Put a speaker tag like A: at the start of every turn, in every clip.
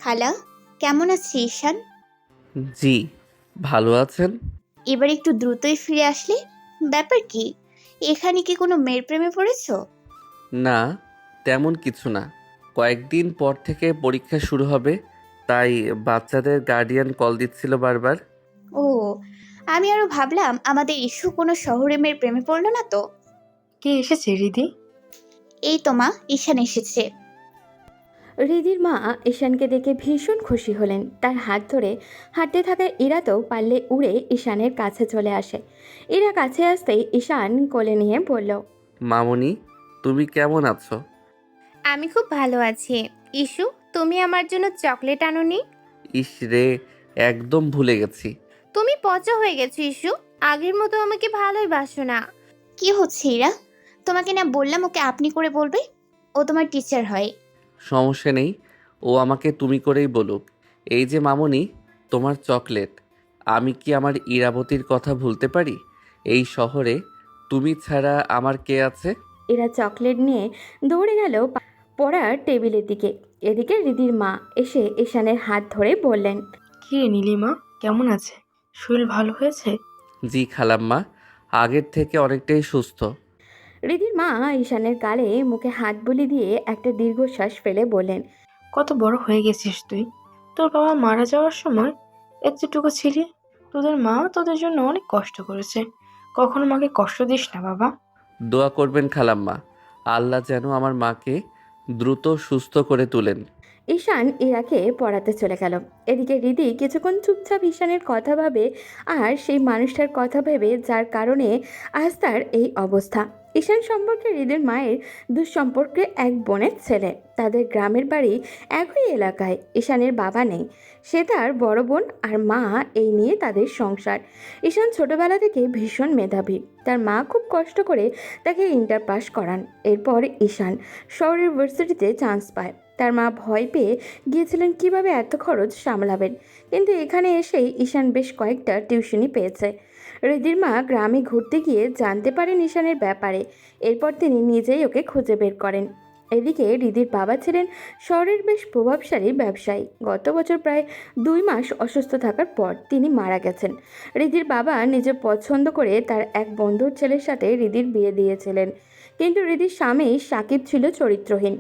A: খালা, কেমন আছে ঈশান?
B: জি, ভালো আছেন?
A: এবার একটু দ্রুতই ফিরে আসলে। ব্যাপার কি? এখানে কি কোনো মেয়ের প্রেমে পড়েছো?
B: না, তেমন কিছু না। কয়েকদিন পর থেকে পরীক্ষা শুরু হবে, তাই বাচ্চাদের গার্ডিয়ান কল দিচ্ছিল বারবার।
A: ও, আমি আরো ভাবলাম আমাদের ইস্যু কোনো শহরে মেয়ের প্রেমে পড়লো না তো।
C: কে এসেছে রিদি?
A: এই তো মা, ঈশান এসেছে।
D: রিদির মা ঈশানকে দেখে ভীষণ খুশি হলেন। তার হাত ধরে হাঁটতে থাকা ইরা তো পারলে উড়ে ঈশানের কাছে চলে আসে। ইরা কাছে আসতেই ঈশান কোলে নিয়ে বলল,
B: মামুনি, তুমি কেমন আছো?
E: আমি খুব ভালো আছি। ইস্যু, তুমি আমার জন্য চকলেট আনোনি?
B: ইস রে, একদম ভুলে গেছি।
E: তুমি পচা হয়ে গেছো ইস্যু। আগের মতো আমাকে ভালোই বাসো না।
A: কি হচ্ছে ইরা? তোমাকে না বললাম ওকে আপনি করে বলবে? ও তোমার টিচার হয়।
B: সমস্যা নেই, ও আমাকে তুমি করেই বলুক। এই যে মামুনি, তোমার চকলেট। আমি কি আমার ইরাবতীর কথা ভুলতে পারি? এই শহরে তুমি ছাড়া আমার কে আছে?
D: ইরা চকলেট নিয়ে দৌড়ে গেল পড়ার টেবিলের দিকে। এদিকে রিদির মা এসে ঈশানের হাত ধরে বললেন,
C: কি রে নীলিমা, কেমন আছে? শরীর ভালো হয়েছে?
B: জি খালাম্মা, আগের থেকে অনেকটাই সুস্থ।
D: রিদির মা ঈশানের গালে মুখে হাত বুলি দিয়ে একটা দীর্ঘশ্বাস ফেলে বললেন,
C: কত বড় হয়ে গেছিস তুই। তোর বাবা মারা যাওয়ার সময় এতটুকু ছিলি। তোদের মা তোদের জন্য অনেক কষ্ট করেছে। কখনো মাকে কষ্ট দিস না বাবা।
B: দোয়া করবেন খালাম্মা, আল্লাহ যেন আমার মাকে দ্রুত সুস্থ করে তোলেন।
D: ঈশান ইরাকে পড়াতে চলে গেল। এদিকে রিদি কিছুক্ষণ চুপচাপ ঈশানের কথা ভাবে, আর সেই মানুষটার কথা ভেবে যার কারণে আজ তার এই অবস্থা। ঈশান সম্পর্কে হৃদির মায়ের দুঃসম্পর্কে এক বোনের ছেলে। তাদের গ্রামের বাড়ি একই এলাকায়। ঈশানের বাবা নেই, সে তার বড় বোন আর মা, এই নিয়ে তাদের সংসার। ঈশান ছোটবেলা থেকে ভীষণ মেধাবী। তার মা খুব কষ্ট করে তাকে ইন্টার পাস করান। এরপর ঈশান শহরের ভার্সিটিতে চান্স পায়। তার মা ভয় পেয়ে গিয়েছিলেন কিভাবে এত খরচ সামলাবেন, কিন্তু এখানে এসেই ঈশান বেশ কয়েকটা টিউশনি পেয়েছে। রিদির মা গ্রামে ঘুরতে গিয়ে জানতে পারেন ঈশানের ব্যাপারে। এরপর তিনি নিজেই ওকে খুঁজে বের করেন। এদিকে রিদির বাবা ছিলেন শহরের বেশ প্রভাবশালী ব্যবসায়ী। গত বছর প্রায় 2 মাস অসুস্থ থাকার পর তিনি মারা গেছেন। রিদির বাবা নিজে পছন্দ করে তার এক বন্ধুর ছেলের সাথে রিদির বিয়ে দিয়েছিলেন, কিন্তু রিদির স্বামী সাকিব ছিল চরিত্রহীন।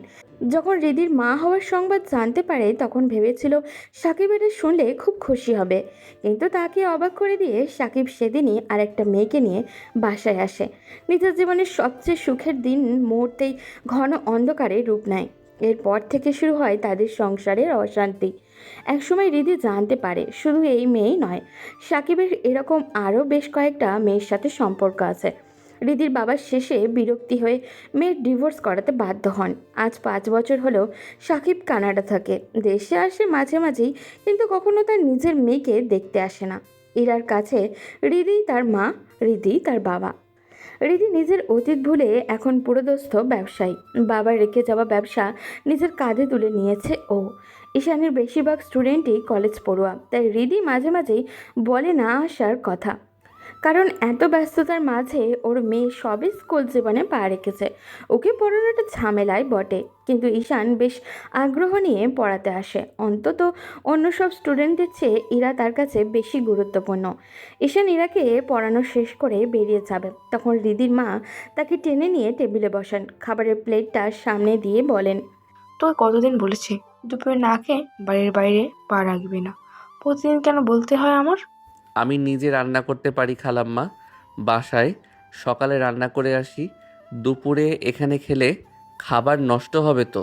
D: যখন রিদির মা হওয়ার সংবাদ জানতে পারে তখন ভেবেছিল সাকিব এটা শুনলে খুব খুশি হবে, কিন্তু তাকে অবাক করে দিয়ে সাকিব সেদিনই আরেকটা মেয়েকে নিয়ে বাসায় আসে। নিজের জীবনের সবচেয়ে সুখের দিন মুহূর্তেই ঘন অন্ধকারে রূপ নেয়। এরপর থেকে শুরু হয় তাদের সংসারের অশান্তি। একসময় রিদি জানতে পারে শুধু এই মেয়েই নয়, সাকিবের এরকম আরও বেশ কয়েকটা মেয়ের সাথে সম্পর্ক আছে। রিদির বাবা শেষে বিরক্তি হয়ে মেয়ের ডিভোর্স করাতে বাধ্য হন। আজ 5 বছর হলো সাকিব কানাডা থাকে। দেশে আসে মাঝে মাঝেই, কিন্তু কখনো তার নিজের মেয়েকে দেখতে আসে না। ইরার কাছে রিদি তার মা, রিদি তার বাবা। রিদি নিজের অতীত ভুলে এখন পুরোদস্ত ব্যবসায়ী। বাবার রেখে যাওয়া ব্যবসা নিজের কাঁধে তুলে নিয়েছে ও। ঈশানের বেশিরভাগ স্টুডেন্টই কলেজ পড়ুয়া, তাই রিদি মাঝে মাঝেই বলে না আসার কথা, কারণ এত ব্যস্ততার মাঝে ওর মেয়ে সবে স্কুল জীবনে পা রেখেছে। ওকে পড়ানোটা ঝামেলায় বটে, কিন্তু ঈশান বেশ আগ্রহ নিয়ে পড়াতে আসে। অন্তত অন্য সব স্টুডেন্টদের চেয়ে ইরা তার কাছে বেশি গুরুত্বপূর্ণ। ঈশান ইরাকে পড়ানো শেষ করে বেরিয়ে যাবে, তখন রিদির মা তাকে টেনে নিয়ে টেবিলে বসান। খাবারের প্লেটটা সামনে দিয়ে বলেন,
C: তোকে কতদিন বলেছি দুপুরে না খেয়ে বাড়ির বাইরে পা রাখবি না। প্রতিদিন কেন বলতে হয় আমার?
B: আমি নিজে রান্না করতে পারি খালাম্মা। বাসায় সকালে রান্না করে আসি, দুপুরে এখানে খেলে খাবার নষ্ট হবে তো।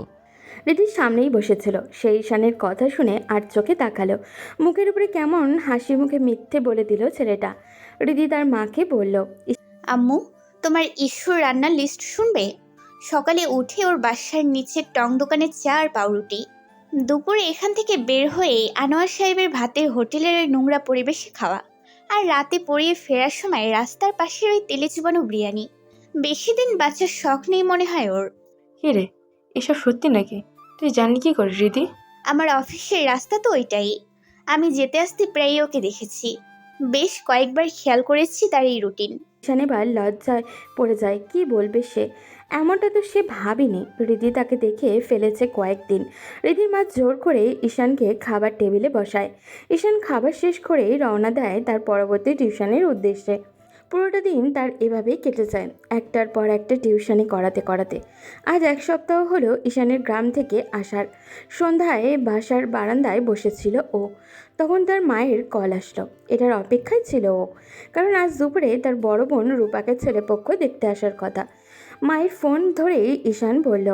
D: রিদির সামনেই বসেছিল। সেই ঈশানের কথা শুনে আর চোখে তাকালো। মুখের উপরে কেমন হাসি মুখে মিথ্যে বলে দিল ছেলেটা। রিদি তার মাকে বলল,
A: আম্মু, তোমার ইস্যুর রান্নার লিস্ট শুনবে? সকালে উঠে ওর বাসার নিচে টং দোকানে চা আর পাউরুটি। দুপুরে এখান থেকে বের হয়ে আনোয়ার সাহেবের ভাতের হোটেলের ওই নোংরা পরিবেশে খাওয়া। আর রাতে পড়িয়ে ফেরার সময় রাস্তার পাশের ওই তেলে চুবানো বিরিয়ানি। বেশি দিন বাচ্চার শখ নেই মনে হয় ওর।
C: কি রে, এসব সত্যি নাকি? তুই জানলি কি করে রিদি?
A: আমার অফিসের রাস্তা তো ওইটাই। আমি যেতে আসতে প্রায়ই ওকে দেখেছি। বেশ কয়েকবার খেয়াল করেছি তার এই রুটিন।
D: ঈশান এবার লজ্জায় পড়ে যায়। কি বলবে সে? এমনটা তো সে ভাবেনি। রিদি তাকে দেখে ফেলেছে কয়েকদিন। রিদির মা জোর করে ঈশানকে খাবার টেবিলে বসায়। ঈশান খাবার শেষ করেই রওনা দেয় তার পরবর্তী টিউশনের উদ্দেশ্যে। পুরোটা দিন তার এভাবেই কেটে যায়, একটার পর একটা টিউশনি করাতে করাতে। আজ 1 সপ্তাহ হলো ঈশানের গ্রাম থেকে আসার। সন্ধ্যায় বাসার বারান্দায় বসেছিল ও। তখন তার মায়ের কল আসলো। এটার অপেক্ষায় ছিল ও, কারণ আজ দুপুরে তার বড় বোন রূপাকে ছেলেপক্ষ দেখতে আসার কথা। মায়ের ফোন ধরেই ঈশান বলল,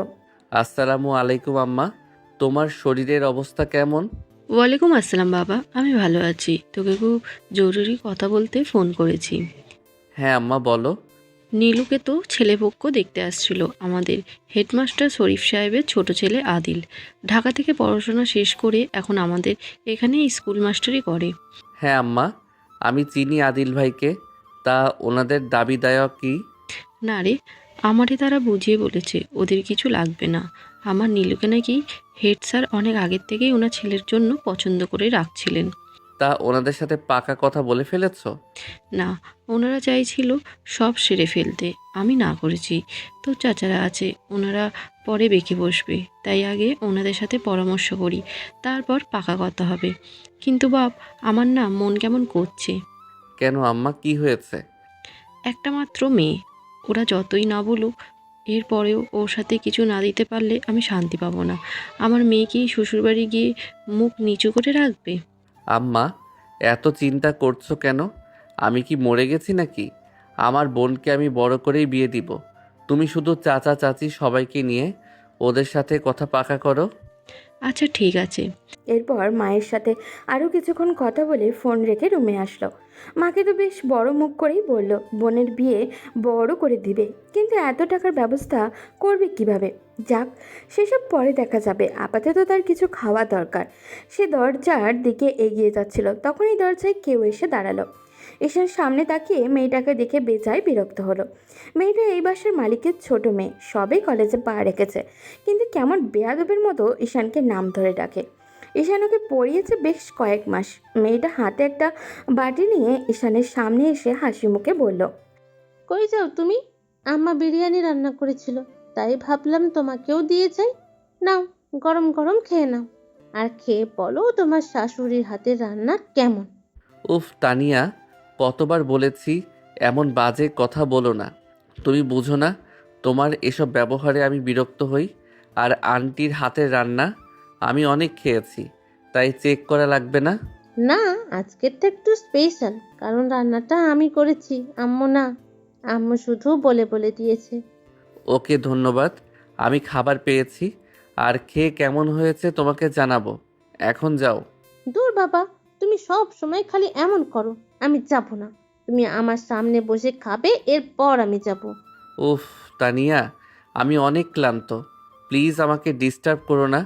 B: আসসালামু আলাইকুম আম্মা, তোমার শরীরের অবস্থা কেমন?
F: ওয়ালাইকুম আসসালাম বাবা, আমি ভালো আছি। তোকে খুব জরুরি কথা বলতে ফোন করেছি।
B: হ্যাঁ আম্মা বলো।
F: নীলুকে তো ছেলেপক্ষ দেখতে আসছিল আমাদের হেডমাস্টার শরীফ সাহেবের ছোট ছেলে আদিল। ঢাকা থেকে পড়াশোনা শেষ করে এখন আমাদের এখানে স্কুল মাস্টারি করে।
B: হ্যাঁ আম্মা, আমি চিনি আদিল ভাইকে। তা ওনাদের দাবি দাওয়া কি?
F: না রে, আমারে তারা বুঝিয়ে বলেছে ওদের কিছু লাগবে না। আমার নীলুকে নাকি হেড স্যার অনেক আগের থেকেই ওনার ছেলের জন্য পছন্দ করে রাখছিলেন।
B: তা ওনাদের সাথে পাকা কথা বলে ফেলেছো?
F: না, ওনারা চাইছিল সব সেরে ফেলতে, আমি না করেছি। তো চাচারা আছে, ওনারা পরে বেঁকে বসবে, তাই আগে ওনাদের সাথে পরামর্শ করি, তারপর পাকা কথা হবে। কিন্তু বাপ, আমার না মন কেমন করছে।
B: কেন আম্মা, কি হয়েছে?
F: একটা মাত্র মেয়ে, ওরা যতই না বলুক, এরপরেও ওর সাথে কিছু না দিতে পারলে আমি শান্তি পাবো না। আমার মেয়ে কি শ্বশুরবাড়ি গিয়ে মুখ নিচু করে রাখবে?
B: আম্মা, এত চিন্তা করছো কেন? আমি কি মরে গেছি নাকি? আমার বোনকে আমি বড় করেই বিয়ে দিব। তুমি শুধু চাচা চাচি সবাইকে নিয়ে ওদের সাথে কথা পাকা করো।
F: আচ্ছা ঠিক আছে।
D: এরপর মায়ের সাথে আরও কিছুক্ষণ কথা বলে ফোন রেখে রুমে আসলো। মাকে তো বেশ বড় মুখ করেই বলল বোনের বিয়ে বড় করে দিবে, কিন্তু এত টাকার ব্যবস্থা করবে কিভাবে? যাক, সেসব পরে দেখা যাবে, আপাতত তার কিছু খাওয়া দরকার। সে দরজার দিকে এগিয়ে যাচ্ছিল, তখনই দরজায় কেউ এসে দাঁড়ালো। ঈশান সামনে তাকিয়ে মেয়েটাকে দেখে বেজায় বিরক্ত হলো। মেয়েটা এই বাসার মালিকের ছোট মেয়ে, সবে কলেজে পা রেখেছে, কিন্তু কেমন বেয়াদবের মতো ঈশানকে নাম ধরে ডাকে। ঈশান ওকে পড়িয়েছে বেশ কয়েক মাস। মেয়েটা হাতে একটা বাটি নিয়ে ঈশানের সামনে এসে হাসি মুখে বলল,
G: কই যাও তুমি? আম্মা বিরিয়ানি রান্না করেছিল, তাই ভাবলাম তোমাকেও দিয়ে যাই। নাও, গরম গরম খেয়ে নাও, আর খেয়ে বলো তোমার শাশুড়ির হাতের রান্না কেমন।
B: উফ তানিয়া, কতবার বলেছি এমন বাজে কথা বলো না। তুমি বুঝো না, তোমার এসব ব্যবহারে আমি বিরক্ত হই। আর আন্টির হাতের রান্না আমি অনেক খেয়েছি, তাই চেক করা লাগবে না।
G: না, আজকেরটা একটু স্পেশাল, কারণ রান্নাটা আমি করেছি, আম্মু না। আম্মু শুধু বলে বলে দিয়েছে।
B: ওকে ধন্যবাদ, আমি খাবার পেয়েছি। আর খেয়ে কেমন হয়েছে তোমাকে জানাবো। এখন যাও।
G: দূর বাবা, তুমি সব সময় খালি এমন করো। আমি যাব না, তুমি আমার সামনে বসে খাবে, এরপর আমি যাব।
B: উফ তানিয়া, আমি অনেক ক্লান্ত, প্লিজ আমাকে ডিস্টার্ব করো না।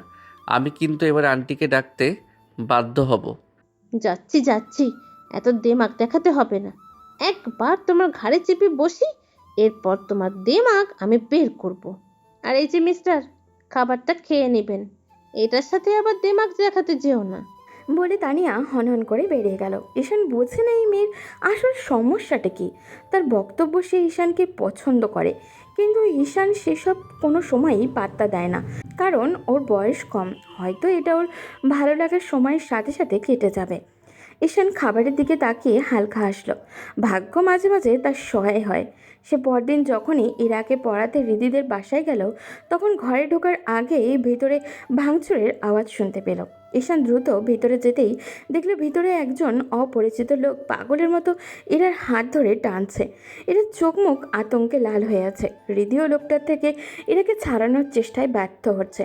B: আমি কিন্তু এবার আন্টিকে ডাকতে বাধ্য হব।
G: যাচ্ছি যাচ্ছি, এত দেমাগ দেখাতে হবে না। একবার তোমার ঘাড়ে চেপে বসি, এরপর তোমার দেমাগ আমি বের করব। আর এই যে মিস্টার, খাবারটা খেয়ে নেবেন, এটার সাথে আবার দেমাগ দেখাতে যেও না।
D: বলে তানিয়া হনহন করে বেরিয়ে গেল। ঈশান বোঝে না এই মেয়ের আসল সমস্যাটা কি। তার বক্তব্য সে ঈশানকে পছন্দ করে, কিন্তু ঈশান সেসব কোনো সময়ই পাত্তা দেয় না, কারণ ওর বয়স কম। হয়তো এটা ওর ভালো লাগার সময়ের সাথে সাথে কেটে যাবে। ঈশান খাবারের দিকে তাকিয়ে হালকা হাসলো। ভাগ্য মাঝে মাঝে তার সহায় হয়। সে পরদিন যখনই ইরাকে পড়াতে রিদিদের বাসায় গেল, তখন ঘরে ঢোকার আগেই ভেতরে ভাঙচুরের আওয়াজ শুনতে পেল। ঈশান দ্রুত ভিতরে যেতেই দেখলো ভিতরে একজন অপরিচিত লোক পাগলের মতো এরার হাত ধরে টানছে। এরা চোখ মুখ আতঙ্কে লাল হয়ে আছে। হৃদিও লোকটার থেকে এরাকে ছাড়ানোর চেষ্টায় ব্যর্থ হচ্ছে।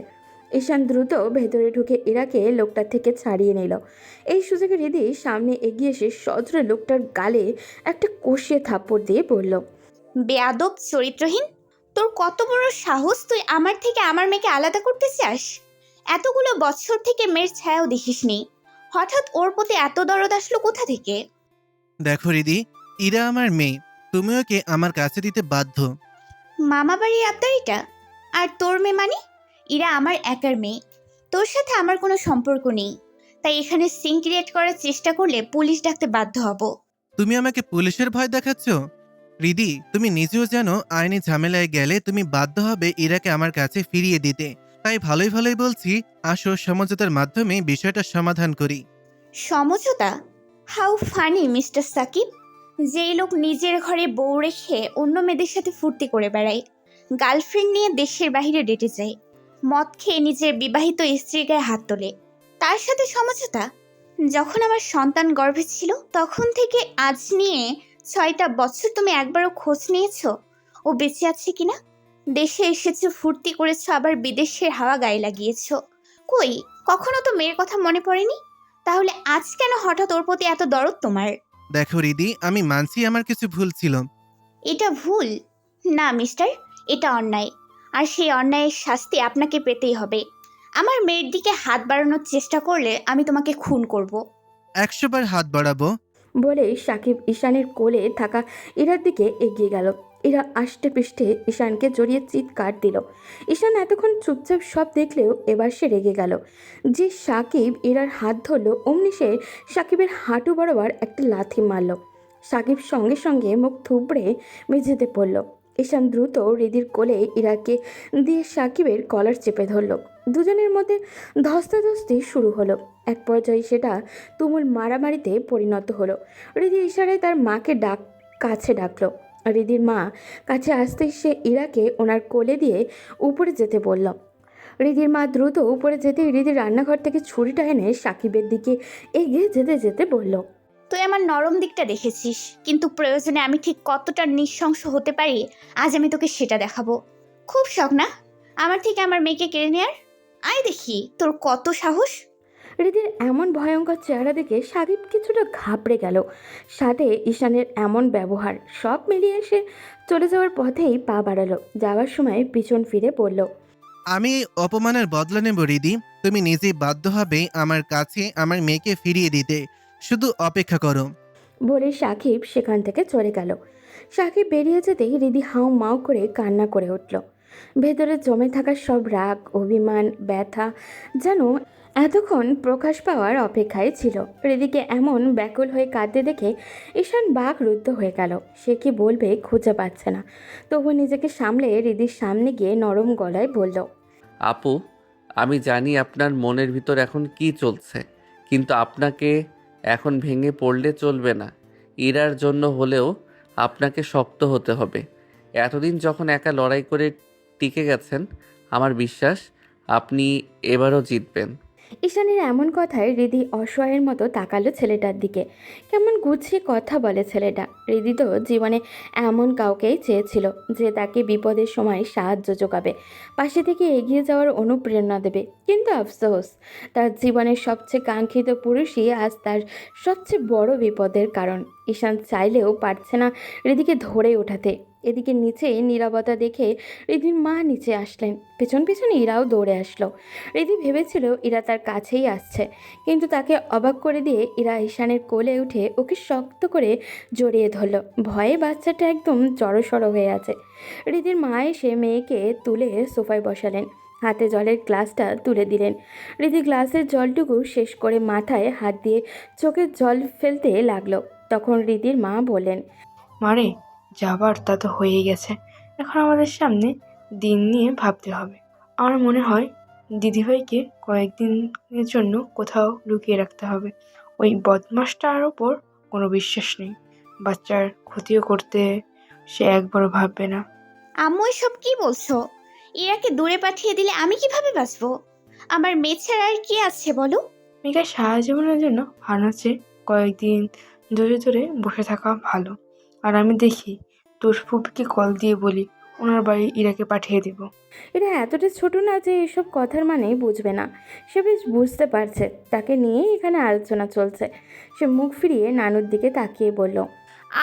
D: ঈশান দ্রুত ভেতরে ঢুকে ইরাকে লোকটার থেকে ছাড়িয়ে নিল। এই সুযোগে হৃদি সামনে এগিয়ে এসে সজোরে লোকটার গালে একটা কষিয়ে থাপ্পড় দিয়ে বলল,
A: বেয়াদব চরিত্রহীন, তোর কত বড় সাহস, তুই আমার থেকে আমার মেয়েকে আলাদা করতে চাস? এতগুলো বছর থেকে মেয়ের ছায়াও দেখিসনি, হঠাৎ ওর প্রতি এত দরদ আসলো কোথা থেকে?
H: দেখো রিদি, ইরা আমার মেয়ে, তুমি ওকে আমার কাছে দিতে বাধ্য।
A: মামা বাড়ির আবদারিটা? আর তোর মেয়ে মানে? ইরা আমার একার মেয়ে, তোর সাথে আমার কোনো সম্পর্ক নেই। তাই এখানে সিন ক্রিয়েট করার চেষ্টা করলে পুলিশ ডাকতে বাধ্য হব।
H: তুমি আমাকে পুলিশের ভয় দেখাচ্ছ? রিদি, তুমি নিজেও জানো আইনি ঝামেলায় গেলে তুমি বাধ্য হবে ইরাকে আমার কাছে ফিরিয়ে দিতে। তাই ভালোই ভালোই বলছি, আসো সমঝোতার মাধ্যমে বিষয়টা সমাধান করি।
A: সমঝোতা? How funny mister Sakib. যেই লোক নিজের ঘরে বউ রেখে অন্য মেয়েদের সাথে ফুর্তি করে বেড়ায়, গার্লফ্রেন্ড নিয়ে দেশের বাইরে ডেটে যায়, মদ খেয়ে নিজের বিবাহিত স্ত্রীর গায়ে হাত তোলে, তার সাথে সমঝোতা? যখন আমার সন্তান গর্ভে ছিল তখন থেকে আজ নিয়ে 6টা বছর তুমি একবারও খোঁজ নিয়েছো ও বেঁচে আছে কিনা? দেশে এসেছো, ফুর্তি করেছো, আবার বিদেশের হাওয়া গায়ে লাগিয়েছো। কই, কখনো তো মেয়ের কথা মনে পড়েনি? তাহলে আজ কেন হঠাৎ ওর প্রতি এত দরদ তোমার?
H: দেখো রিদি, আমি মানছি আমার কিছু ভুল ছিল।
A: এটা ভুল না মিস্টার, এটা অন্যায়। আর সেই অন্যায়ের শাস্তি আপনাকে পেতেই হবে। আমার মেয়ের দিকে হাত বাড়ানোর চেষ্টা করলে আমি তোমাকে খুন করব।
H: 100 বার হাত বাড়াবো।
D: বলে সাকিব ঈশানের কোলে থাকা ইরার দিকে এগিয়ে গেল। ইরা আষ্টে পৃষ্ঠে ঈশানকে জড়িয়ে চিৎকার দিল। ঈশান এতক্ষণ চুপচাপ সব দেখলেও এবার সে রেগে গেল। যে সাকিব ইরার হাত ধরল, অমনি সে সাকিবের হাঁটু বরাবর একটা লাথি মারল। সাকিব সঙ্গে সঙ্গে মুখ থুবড়ে মেঝেতে পড়ল। ঈশান দ্রুত হৃদির কোলে ইরাকে দিয়ে সাকিবের কলার চেপে ধরল। দুজনের মধ্যে ধস্তাধস্তি শুরু হলো। এক পর্যায়ে সেটা তুমুল মারামারিতে পরিণত হলো। হৃদি ইশারায় তার মাকে কাছে ডাকলো। হৃদির মা কাছে আসতেই সে ইরাকে ওনার কোলে দিয়ে উপরে যেতে বলল। হৃদির মা দ্রুত উপরে যেতে হৃদির রান্নাঘর থেকে ছুরিটা এনে সাকিবের দিকে এগিয়ে যেতে যেতে বলল,
A: তুই আমার নরম দিকটা দেখেছিস, কিন্তু প্রয়োজনে আমি ঠিক কতটা নৃশংস হতে পারি আজ আমি তোকে সেটা দেখাবো। খুব শখ না আমার থেকে আমার মেয়েকে কেড়ে নেয়ার? আয় দেখি তোর কত সাহস।
D: হৃদির এমন ভয়ঙ্কর চেহারা দেখে সাকিব কিছুটা ঘাবড়ে গেল। সাথে ঈশানের এমন ব্যবহার, সব মিলিয়ে সে চলে যাওয়ার পথেই পা বাড়ালো। যাওয়ার সময় পিছন ফিরে বলল,
H: আমি এই অপমানের বদলা নেব রিদি। তুমি নিজেই বাধ্য হবে আমার কাছে আমার মেয়েকে ফিরিয়ে দিতে। শুধু অপেক্ষা করো।
D: বলে সাকিব সেখান থেকে চলে গেল। সাকিব বেরিয়ে যেতেই হৃদি হাউ মাউ করে কান্না করে উঠল। ভেতরে জমে থাকা সব রাগ, অভিমান, ব্যথা যেন এতক্ষণ প্রকাশ পাওয়ার অপেক্ষায় ছিল। হৃদিকে এমন ব্যাকুল হয়ে কাঁদতে দেখে ঈশান বাকরুদ্ধ হয়ে গেল। সে কি বলবে খুঁজে পাচ্ছে না। তবু নিজেকে সামলে হৃদির সামনে গিয়ে নরম গলায় বলল,
B: আপু, আমি জানি আপনার মনের ভিতর এখন কি চলছে, কিন্তু আপনাকে এখন ভেঙে পড়লে চলবে না। ইরার জন্য হলেও আপনাকে শক্ত হতে হবে। এতদিন যখন একা লড়াই করে টিকে গেছেন, আমার বিশ্বাস আপনি এবারও জিতবেন।
D: ঈশানের এমন কথায় হৃদি অসহায়ের মতো তাকালো ছেলেটার দিকে। কেমন গুছিয়ে কথা বলে ছেলেটা। হৃদি তো জীবনে এমন কাউকেই চেয়েছিল যে তাকে বিপদের সময় সাহায্য যোগাবে, পাশে থেকে এগিয়ে যাওয়ার অনুপ্রেরণা দেবে। কিন্তু আফসোস, তার জীবনের সবচেয়ে কাঙ্ক্ষিত পুরুষই আজ তার সবচেয়ে বড় বিপদের কারণ। ঈশান চাইলেও পারছে না হৃদিকে ধরে ওঠাতে। এদিকে নিচে নীরবতা দেখে হৃদির মা নিচে আসলেন। পেছন পেছন ইরাও দৌড়ে আসলো। হৃদি ভেবেছিল ইরা তার কাছেই আসছে, কিন্তু তাকে অবাক করে দিয়ে ইরা ঈশানের কোলে উঠে ওকে শক্ত করে জড়িয়ে ধরল। ভয়ে বাচ্চাটা একদম জড়সড় হয়ে আছে। হৃদির মা এসে মেয়েকে তুলে সোফায় বসালেন, হাতে জলের গ্লাসটা তুলে দিলেন। হৃদি গ্লাসের জলটুকু শেষ করে মাথায় হাত দিয়ে চোখের জল ফেলতে লাগলো। তখন হৃদির মা বললেন,
C: মারে, যাবার তা তো হয়েই গেছে। এখন আমাদের সামনে দিন নিয়ে ভাবতে হবে। আমার মনে হয় দিদিভাইকে কয়েকদিনের জন্য কোথাও লুকিয়ে রাখতে হবে। ওই বদমাসটার ওপর কোনো বিশ্বাস নেই। বাচ্চার ক্ষতিও করতে সে একবারও ভাববে না।
A: আম্মু এসব কি বলছো? ইরাকে দূরে পাঠিয়ে দিলে আমি কিভাবে বাঁচবো? আমার মেয়ে ছাড়া আর কি আছে বলো?
C: মেয়েকে সারা জীবনের জন্য হারাচ্ছে কয়েকদিন ধরে ধরে বসে থাকা ভালো। আর আমি দেখি তোর ফুপিকে কল দিয়ে বলি ওনার বাড়ি ইরাকে পাঠিয়ে দেব।
D: এটা এতটা ছোট না যে এসব কথার মানে বুঝবে না। সে বেশ বুঝতে পারছে তাকে নিয়েই এখানে আলোচনা চলছে। সে মুখ ফিরিয়ে নানুর দিকে তাকিয়ে বলল,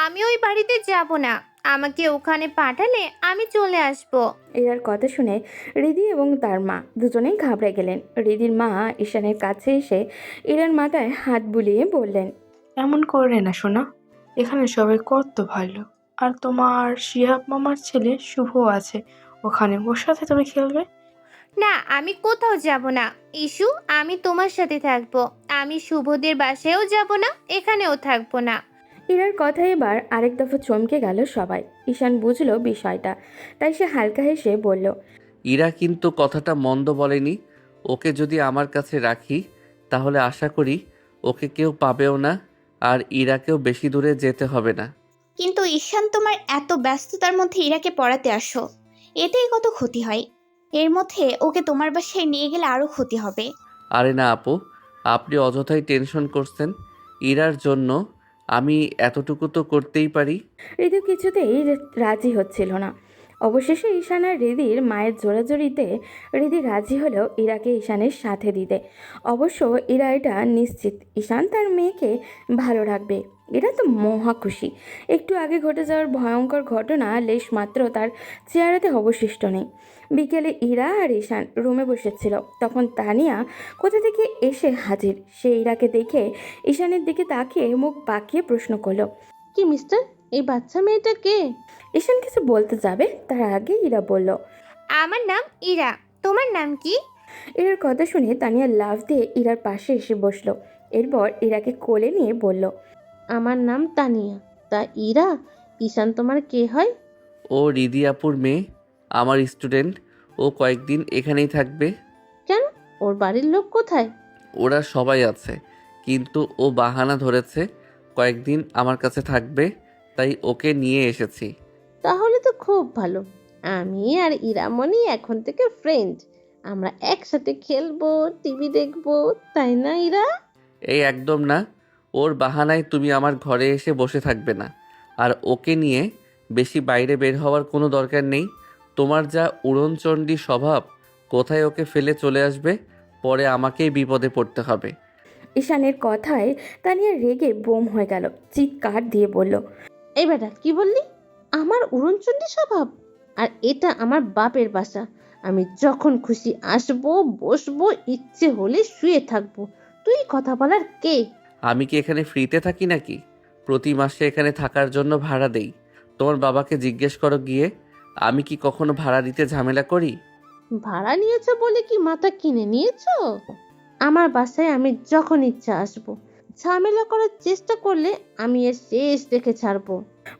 E: আমি ওই বাড়িতে যাব না। আমাকে ওখানে পাঠালে আমি চলে আসব।
D: ইরার কথা শুনে হৃদি এবং তার মা দুজনেই ঘাবড়ে গেলেন। হৃদির মা ঈশানের কাছে এসে ইরার মাথায় হাত বুলিয়ে বললেন,
C: এমন করে না সোনা, এখানে সবাই কত ভালো। আর তোমার শিহাব মামার ছেলে শুভ আছে ওখানে, ওর সাথে তুমি খেলবে।
E: না, আমি কোথাও যাব না। ইস্যু, আমি তোমার সাথে থাকবো। আমি শুভদের বাসায়ও যাব না, এখানেও থাকবো না।
D: ইরার কথায় এবার আরেক দফা চমকে গেল সবাই। ঈশান বুঝলো বিষয়টা, তাই সে হালকা হেসে বলল,
B: ইরা কিন্তু কথাটা মন্দ বলেনি। ওকে যদি আমার কাছে রাখি তাহলে আশা করি ওকে কেউ পাবেও না, আর ইরাকেও বেশি দূরে যেতে হবে না।
A: কিন্তু ঈশান, তোমার এত ব্যস্ততার মধ্যে ইরাকে পড়াতে আসো, এতেই কত ক্ষতি হয়। এর মধ্যে ওকে তোমার বাসায় নিয়ে গেলে আরও ক্ষতি হবে।
B: আরে না আপু, আপনি অযথাই টেনশন করছেন। ইরার জন্য আমি এতটুকু তো করতেই পারি।
D: ঋতু কিছুতেই রাজি হচ্ছিল না। অবশেষে ঈশান আর রিদির মায়ের জোরাজোরিতে রিদি রাজি হলো ইরাকে ঈশানের সাথে দিতে। অবশ্য ইরা এটা নিশ্চিত ঈশান তার মেয়েকে ভালো রাখবে। এরা তো মহা খুশি। একটু আগে ঘটে যাওয়ার ভয়ঙ্কর ঘটনা লেশ মাত্র তার চেহারাতে অবশিষ্ট নেই। বিকেলে ইরা আর ঈশান রুমে বসেছিল, তখন তানিয়া কোথা থেকে এসে হাজির। সে ইরাকে দেখে ঈশানের দিকে তাকিয়ে মুখ বাঁকিয়ে প্রশ্ন করলো,
G: কি মিস্টার, এই বাচ্চা মেয়েটা কে?
D: ঈশান কিছু বলতে যাবে তার আগে ইরা বলল,
E: আমার নাম ইরা, তোমার নাম কি?
D: ইরার কথা শুনে তানিয়া লাফ দিয়ে ইরার পাশে এসে বসলো। এরপর ইরাকে কোলে নিয়ে বলল,
G: আমার নাম তানিয়া। তা ইরা, ঈশান তোমার কে হয়?
B: ও রিদি আপুর মেয়ে, আমার স্টুডেন্ট। ও কয়েকদিন এখানেই থাকবে।
G: কেন, ওর বাড়ির লোক কোথায়?
B: ওরা সবাই আছে, কিন্তু ও বাহানা ধরেছে কয়েকদিন আমার কাছে থাকবে, তাই ওকে নিয়ে এসেছি।
G: তাহলে তো খুব ভালো। আমি আর ইরামণি এখন থেকে ফ্রেন্ড। আমরা একসাথে খেলবো, টিভি দেখবো, তাই না ইরা?
B: এই একদম না। ওর বাহানায় তুমি আমার ঘরে এসে বসে থাকবে না। আর ওকে নিয়ে বেশি বাইরে বের হওয়ার কোনো দরকার নেই। তোমার যা উড়নচণ্ডী স্বভাব, কোথায় ওকে ফেলে চলে আসবে, পরে আমাকেই বিপদে পড়তে হবে।
D: ঈশানের কথায় তানিয়া রেগে বোম হয়ে গেল, চিৎকার দিয়ে বলল,
G: এই বেটা, কি বললি? আমার উড়নচণ্ডী স্বভাব? আর এটা আমার বাপের বাসা। আমি যখন খুশি আসবো, বসবো, ইচ্ছে হলে শুয়ে থাকবো। তুই কথা বলার কে?
B: আমি কি এখানে ফ্রিতে থাকি নাকি? প্রতি মাসে এখানে থাকার জন্য ভাড়া দেই। তোমার বাবাকে জিজ্ঞেস করো গিয়ে। আমি কি কখনো ভাড়া দিতে ঝামেলা করি?
G: ভাড়া নিয়েছো বলে কি মাথা কিনে নিয়েছো? আমার বাসায় আমি যখন ইচ্ছা আসবো। ঝামেলা করার চেষ্টা করলে আমি এর শেষ দেখে ছাড়বো।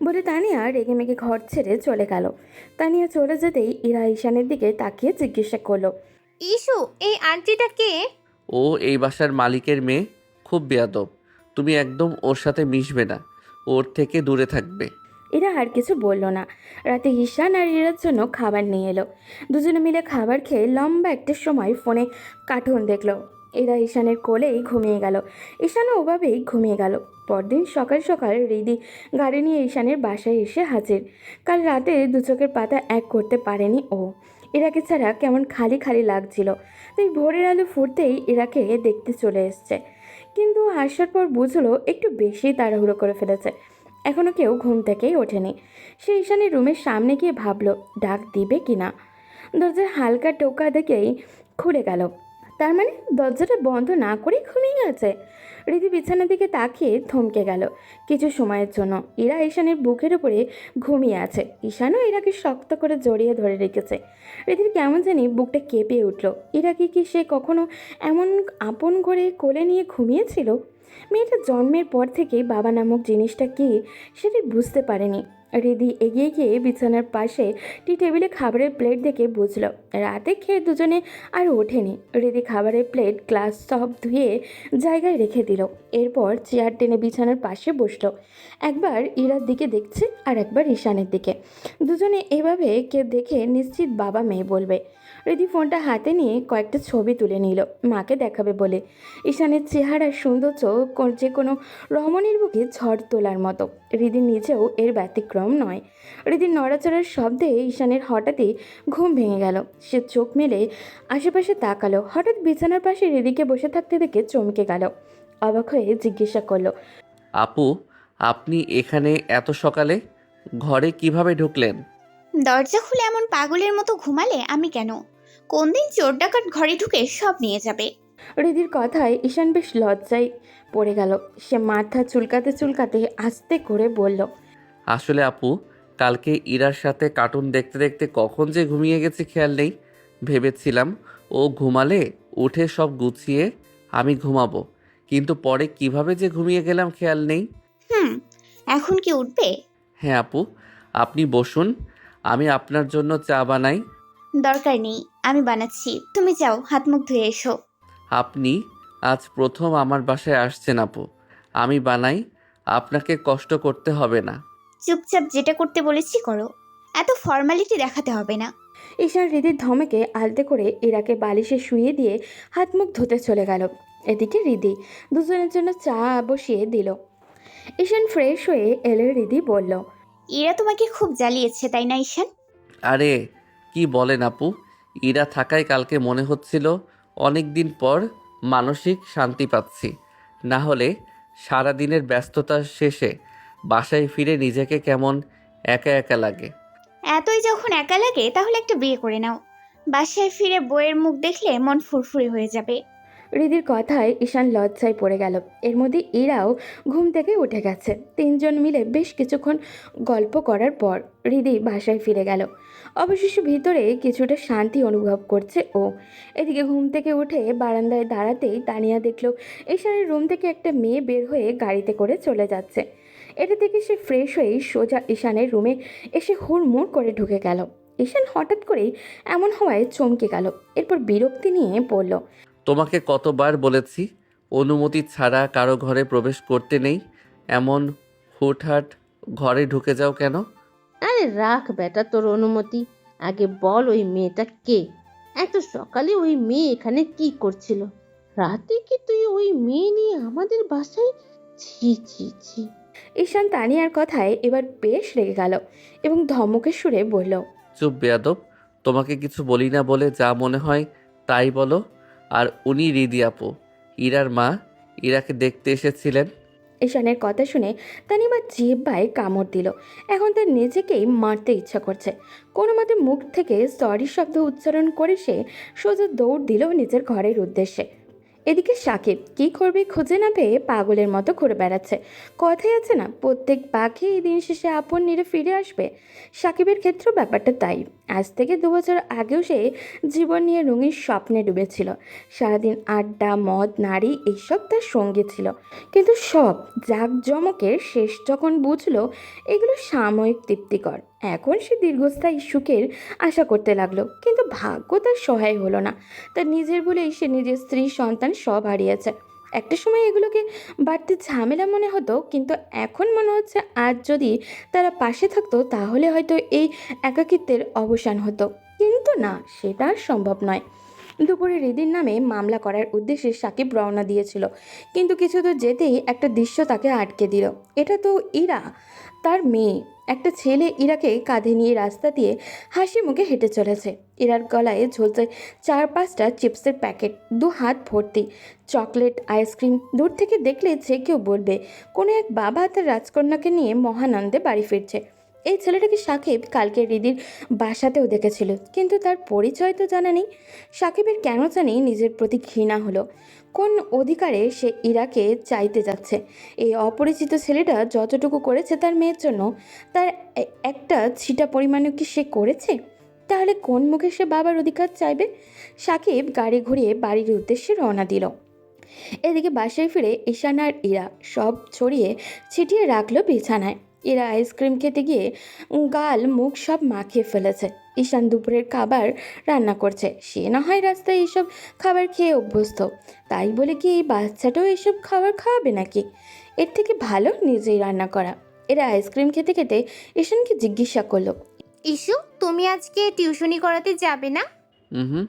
D: বলে তানিয়া রেগে মেগে ঘর ছেড়ে চলে গেল। তানিয়া চলে যেতেই ইরা ঈশানের দিকে তাকিয়ে জিজ্ঞাসা করলো,
E: ইসু, এই আন্টিটা কে?
B: ও এই বাসার মালিকের মেয়ে, খুব বেয়াদব। তুমি একদম ওর সাথে মিশবে না, ওর থেকে দূরে থাকবে।
D: এরা আর কিছু বলল না। রাতে ঈশান আর ইরার জন্য খাবার নিয়ে এলো। দুজনে মিলে খাবার খেয়ে লম্বা একটা সময় ফোনে কার্টুন দেখলো। এরা ঈশানের কোলেই ঘুমিয়ে গেল। ঈশানও ওভাবেই ঘুমিয়ে গেল। পরদিন সকাল সকাল রিদি গাড়ি নিয়ে ঈশানের বাসায় এসে হাজির। কাল রাতে দু চোখের পাতা এক করতে পারেনি ও। ইরাকে ছাড়া কেমন খালি খালি লাগছিল, তাই ভোরের আলো ফুটতেই ইরাকে দেখতে চলে এসছে। কিন্তু আসার পর বুঝলো একটু বেশি তাড়াহুড়ো করে ফেলেছে। এখনও কেউ ঘুম থেকেই ওঠেনি। সে ঈশানের রুমের সামনে গিয়ে ভাবলো ডাক দিবে কি না। দরজার হালকা টোকা দেখেই খুলে গেল। তার মানে দরজাটা বন্ধ না করেই ঘুমিয়ে গেছে। রীতি বিছানার দিকে তাকিয়ে থমকে গেল। কিছু সময়ের জন্য ইরা ঈশানের বুকের উপরে ঘুমিয়ে আছে। ঈশানও ইরাকে শক্ত করে জড়িয়ে ধরে রেখেছে। রীতির কেমন জানি বুকটা কেঁপে উঠল। ইরাকে কি সে কখনো এমন আপন করে কোলে নিয়ে ঘুমিয়েছিল? মেয়েটা জন্মের পর থেকেই বাবা নামক জিনিসটা কি সেটি বুঝতে পারেনি। রিদি এগিয়ে গিয়ে বিছানার পাশে টি টেবিলে খাবারের প্লেট দেখে বুঝলো রাতে খেয়ে দুজনে আর ওঠেনি। রিদি খাবারের প্লেট গ্লাস সব ধুয়ে জায়গায় রেখে দিল। এরপর চেয়ার টেনে বিছানার পাশে বসলো। একবার ইরার দিকে দেখছে আর একবার ঈশানের দিকে। দুজনে এভাবে কেউ দেখে নিশ্চিত বাবা মেয়ে বলবে। রিদি ফোনটা হাতে নিয়ে কয়েকটা ছবি তুলে নিল মাকে দেখাবে বলে। ঈশানের চেহারার সৌন্দর্য যে কোনো রমণীর বুকে ঝড় তোলার মতো। রিদি নিজেও এর ব্যতিক্রম নয়। রিদির নড়াচড়ার শব্দে ঈশানের হঠাৎই ঘুম ভেঙে গেল। সে চোখ মেলে আশেপাশে তাকালো। হঠাৎ বিছানার পাশে রিদিকে বসে থাকতে দেখে চমকে গেল। অবাক হয়ে জিজ্ঞাসা করলো,
B: আপু, আপনি এখানে এত সকালে? ঘরে কিভাবে ঢুকলেন?
A: দরজা খুলে এমন পাগলের মতো ঘুমালে আমি কেন? কোন দিন চোর ডাকাত ঘরে ঢুকে সব নিয়ে যাবে।
D: রিদির কথায় ঈশান বেশ লজ্জায় পড়ে গেল। সে মাথা চুলকাতে চুলকাতে আস্তে করে বলল,
B: আসলে আপু, কালকে ইরার সাথে কার্টুন দেখতে দেখতে কখন যে ঘুমিয়ে গেছি খেয়াল নেই। ভেবেছিলাম ও ঘুমালে উঠে সব গুছিয়ে আমি ঘুমাবো, কিন্তু পরে কিভাবে যে ঘুমিয়ে গেলাম খেয়াল নেই।
A: হুম, এখন কি উঠবে?
B: হ্যাঁ আপু, আপনি বসুন, আমি আপনার জন্য চা বানাই।
A: দরকার নেই, আমি বানাচ্ছি। তুমি যাও, হাত মুখ ধুয়ে এসো।
B: আপনি আজ প্রথম আমার বাসায় আসছেন আপু, আমি বানাই, আপনাকে কষ্ট করতে হবে না।
A: চুপচাপ যেটা করতে বলেছি করো, এত ফর্মালিটি দেখাতে হবে না।
D: ঈশান হৃদির ধমকে আলতে করে ইরাকে বালিশে শুইয়ে দিয়ে হাত মুখ ধুতে চলে গেল। এদিকে হৃদি দুজনের জন্য চা বসিয়ে দিল। ঈশান ফ্রেশ হয়ে এলে হৃদি বলল,
A: এরা তোমাকে খুব জ্বালিয়েছে তাই না ঈশান?
B: আরে কি বলেন আপু, ইরা থাকায় কালকে মনে হচ্ছিল অনেক দিন পর মানসিক শান্তি পাচ্ছি। না হলে সারা দিনের ব্যস্ততার শেষে বাসায় ফিরে নিজেকে কেমন একা একা লাগে।
A: এতই যখন একা লাগে তাহলে একটা বিয়ে করে নাও। বাসায় ফিরে বইয়ের মুখ দেখলে মন ফুরফুরে হয়ে যাবে।
D: হৃদির কথায় ঈশান লজ্জায় পড়ে গেল। এর মধ্যে ইরাও ঘুম থেকে উঠে গেছে। তিনজন মিলে বেশ কিছুক্ষণ গল্প করার পর হৃদি বাসায় ফিরে গেল। অবশেষে ভিতরে কিছুটা শান্তি অনুভব করছে ও। এদিকে ঘুম থেকে উঠে বারান্দায় দাঁড়াতেই তানিয়া দেখল ঈশানের রুম থেকে একটা মেয়ে বের হয়ে গাড়িতে করে চলে যাচ্ছে। এটা থেকে সে ফ্রেশ হয়ে সোজা ঈশানের রুমে এসে হুড়মুড় করে ঢুকে গেল। ঈশান হঠাৎ করেই এমন হওয়ায় চমকে গেল। এরপর বিরক্তি নিয়ে বলল,
B: তোমাকে কতবার বলেছি অনুমতি ছাড়া কারো ঘরে প্রবেশ করতে নেই, এমন হুটহাট ঘরে ঢুকে যাও কেন?
G: আরে রাখ বেটা তোর অনুমতি, আগে বল ওই মেয়েটা কে? এত সকালে ওই মেয়ে এখানে কি করছিল? রাতে কি তুই ওই মেয়ে নিয়ে আমাদের বাসায়? ছি ছি ছি।
D: ঈশান তানিয়ার কথায় এবার বেশ রেগে গেল এবং ধমকের সুরে বলল,
B: চুপ বেয়াদব, তোমাকে কিছু বলি না বলে যা মনে হয় তাই বলো। আর উনি হৃদি আপু, ইরার মা, ইরাকে দেখতে এসেছিলেন।
D: ঈশানের কথা শুনে তানিয়া জিহ্বায় কামড় দিল। এখন তার নিজেকেই মারতে ইচ্ছা করছে। কোনো মতে মুখ থেকে সরি শব্দ উচ্চারণ করে সে সোজা দৌড় দিল নিজের ঘরের উদ্দেশ্যে। এদিকে সাকিব কী করবে খুঁজে না পেয়ে পাগলের মতো ঘুরে বেড়াচ্ছে। কথাই আছে না, প্রত্যেক পাখি এই দিন শেষে আপন নিরে ফিরে আসবে। সাকিবের ক্ষেত্রেও ব্যাপারটা তাই। আজ থেকে 2 বছর আগেও সে জীবন নিয়ে রঙিন স্বপ্নে ডুবেছিল। সারাদিন আড্ডা, মদ, নারী এইসব তার সঙ্গে ছিল। কিন্তু সব জাঁকজমকের শেষ যখন বুঝলো এগুলো সাময়িক তৃপ্তিকর, এখন সে দীর্ঘস্থায়ী সুখের আশা করতে লাগলো। কিন্তু ভাগ্য তার সহায় হলো না। তার নিজের বলেই সে নিজের স্ত্রী, সন্তান সব হারিয়েছে। একটা সময় এগুলোকে বাড়তি ঝামেলা মনে হতো, কিন্তু এখন মনে হচ্ছে আজ যদি তারা পাশে থাকতো তাহলে হয়তো এই একাকিত্বের অবসান হতো। কিন্তু না, সেটা আর সম্ভব নয়। দুপুরে হৃদির নামে মামলা করার উদ্দেশ্যে সাকিব রওনা দিয়েছিল, কিন্তু কিছু তো যেতেই একটা দৃশ্য তাকে আটকে দিল। এটা তো ইরা, তার মেয়ে। একটা ছেলে ইরাকে কাঁধে নিয়ে রাস্তা দিয়ে হাসি মুখে হেঁটে চলেছে। ইরার গলায় ঝুলছে 4-5টা চিপসের প্যাকেট, 2 হাত ভর্তি চকলেট, আইসক্রিম। দূর থেকে দেখলে যে কেউ বলবে কোনো এক বাবা তার রাজকন্যাকে নিয়ে মহানন্দে বাড়ি ফিরছে। এই ছেলেটাকে সাকিব কালকে হৃদির বাসাতেও দেখেছিল, কিন্তু তার পরিচয় তো জানা নেই। সাকিবের কেন জানি নিজের প্রতি ঘৃণা হলো। কোন অধিকারে সে ইরাকে চাইতে যাচ্ছে? এই অপরিচিত ছেলেটা যতটুকু করেছে তার মেয়ের জন্য, তার একটা ছিটা পরিমাণও কি সে করেছে? তাহলে কোন মুখে সে বাবার অধিকার চাইবে? সাকিব গাড়ি ঘুরিয়ে বাড়ির উদ্দেশ্যে রওনা দিল। এদিকে বাসায় ফিরে ঈশান আর ইরা সব ছড়িয়ে ছিটিয়ে রাখলো বিছানায়। ইরা আইসক্রিম খেতে গিয়ে গাল মুখ সব মাখিয়ে ফেলেছে। ঈশান দুপুরের খাবার রান্না করছে। সে না হয় রাস্তায় এইসব খাবার খেয়ে অভ্যস্ত, তাই বলে কি এই বাচ্চাটাও এসব খাবার খাওয়াবে নাকি? এর থেকে ভালো নিজেই রান্না করা। এরা আইসক্রিম খেতে খেতে ঈশানকে জিজ্ঞাসা করলো,
E: ইস্যু, তুমি আজকে টিউশনি করাতে যাবে না?
B: হুম,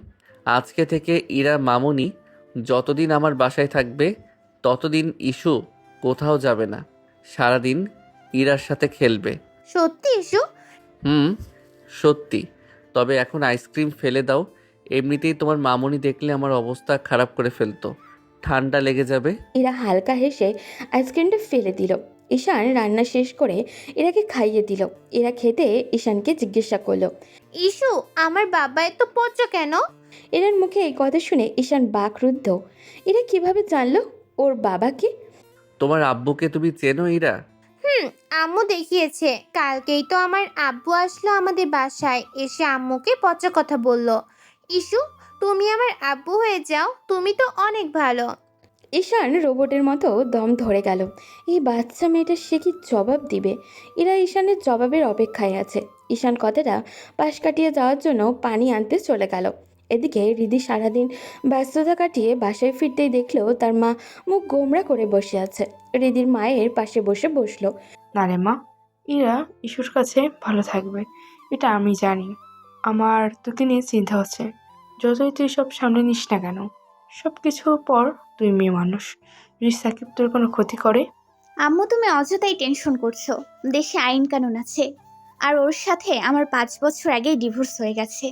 B: আজকে থেকে ইরা মামুনি যতদিন আমার বাসায় থাকবে ততদিন ইস্যু কোথাও যাবে না, সারাদিন ইরার সাথে খেলবে।
E: সত্যি ইস্যু?
B: হুম, সত্যি। তবে এখন আইসক্রিম ফেলে দাও, এমনিতেই তোমার মামুনি দেখলে আমার অবস্থা খারাপ করে ফেলতো, ঠান্ডা লেগে যাবে।
D: এরা হালকা হেসে আইসক্রিমটা ফেলে দিল। ঈশান রান্না শেষ করে এরাকে খাইয়ে দিল। এরা খেতে ঈশানকে জিজ্ঞাসা করলো।
E: ইস্যু, আমার বাবা এত পচা কেন?
D: এরার মুখে এই কথা শুনে ঈশান বাকরুদ্ধ। এরা কিভাবে জানলো ওর বাবাকে?
B: তোমার আব্বুকে তুমি চেনো ইরা?
E: আম্মু দেখিয়েছে। কালকেই তো আমার আব্বু আসলো আমাদের বাসায়, এসে আম্মুকে পচা কথা বলল। ইস্যু, তুমি আমার আব্বু হয়ে যাও, তুমি তো অনেক ভালো।
D: ঈশান রোবটের মতো দম ধরে গেল। এই বাচ্চা মেয়েটা সে কি জবাব দিবে? এরা ঈশানের জবাবের অপেক্ষায় আছে। ঈশান কথাটা পাশ কাটিয়ে যাওয়ার জন্য পানি আনতে চলে গেল। এদিকে রিদি সারাদিন ব্যস্ততা কাটিয়ে বাসায় ফিরতেই দেখলো তার মা মুখ গোমড়া করে বসে আছে। রিদির মায়ের পাশে বসলো।
C: না রে মা, ইরা ইস্যুর কাছে ভালো থাকবে, এটা আমি জানি। আমার তোকে নিয়ে চিন্তা হচ্ছে। যতই তুই সব সামনে নিস না কেন, সব কিছুর পর তুই মেয়ে মানুষ। যদি সাকিব তোর কোনো ক্ষতি করে,
A: আম্মু, তুমি অযথাই টেনশন করছো। দেশে আইন কানুন আছে, আর ওর সাথে আমার 5 বছর আগেই ডিভোর্স হয়ে গেছে।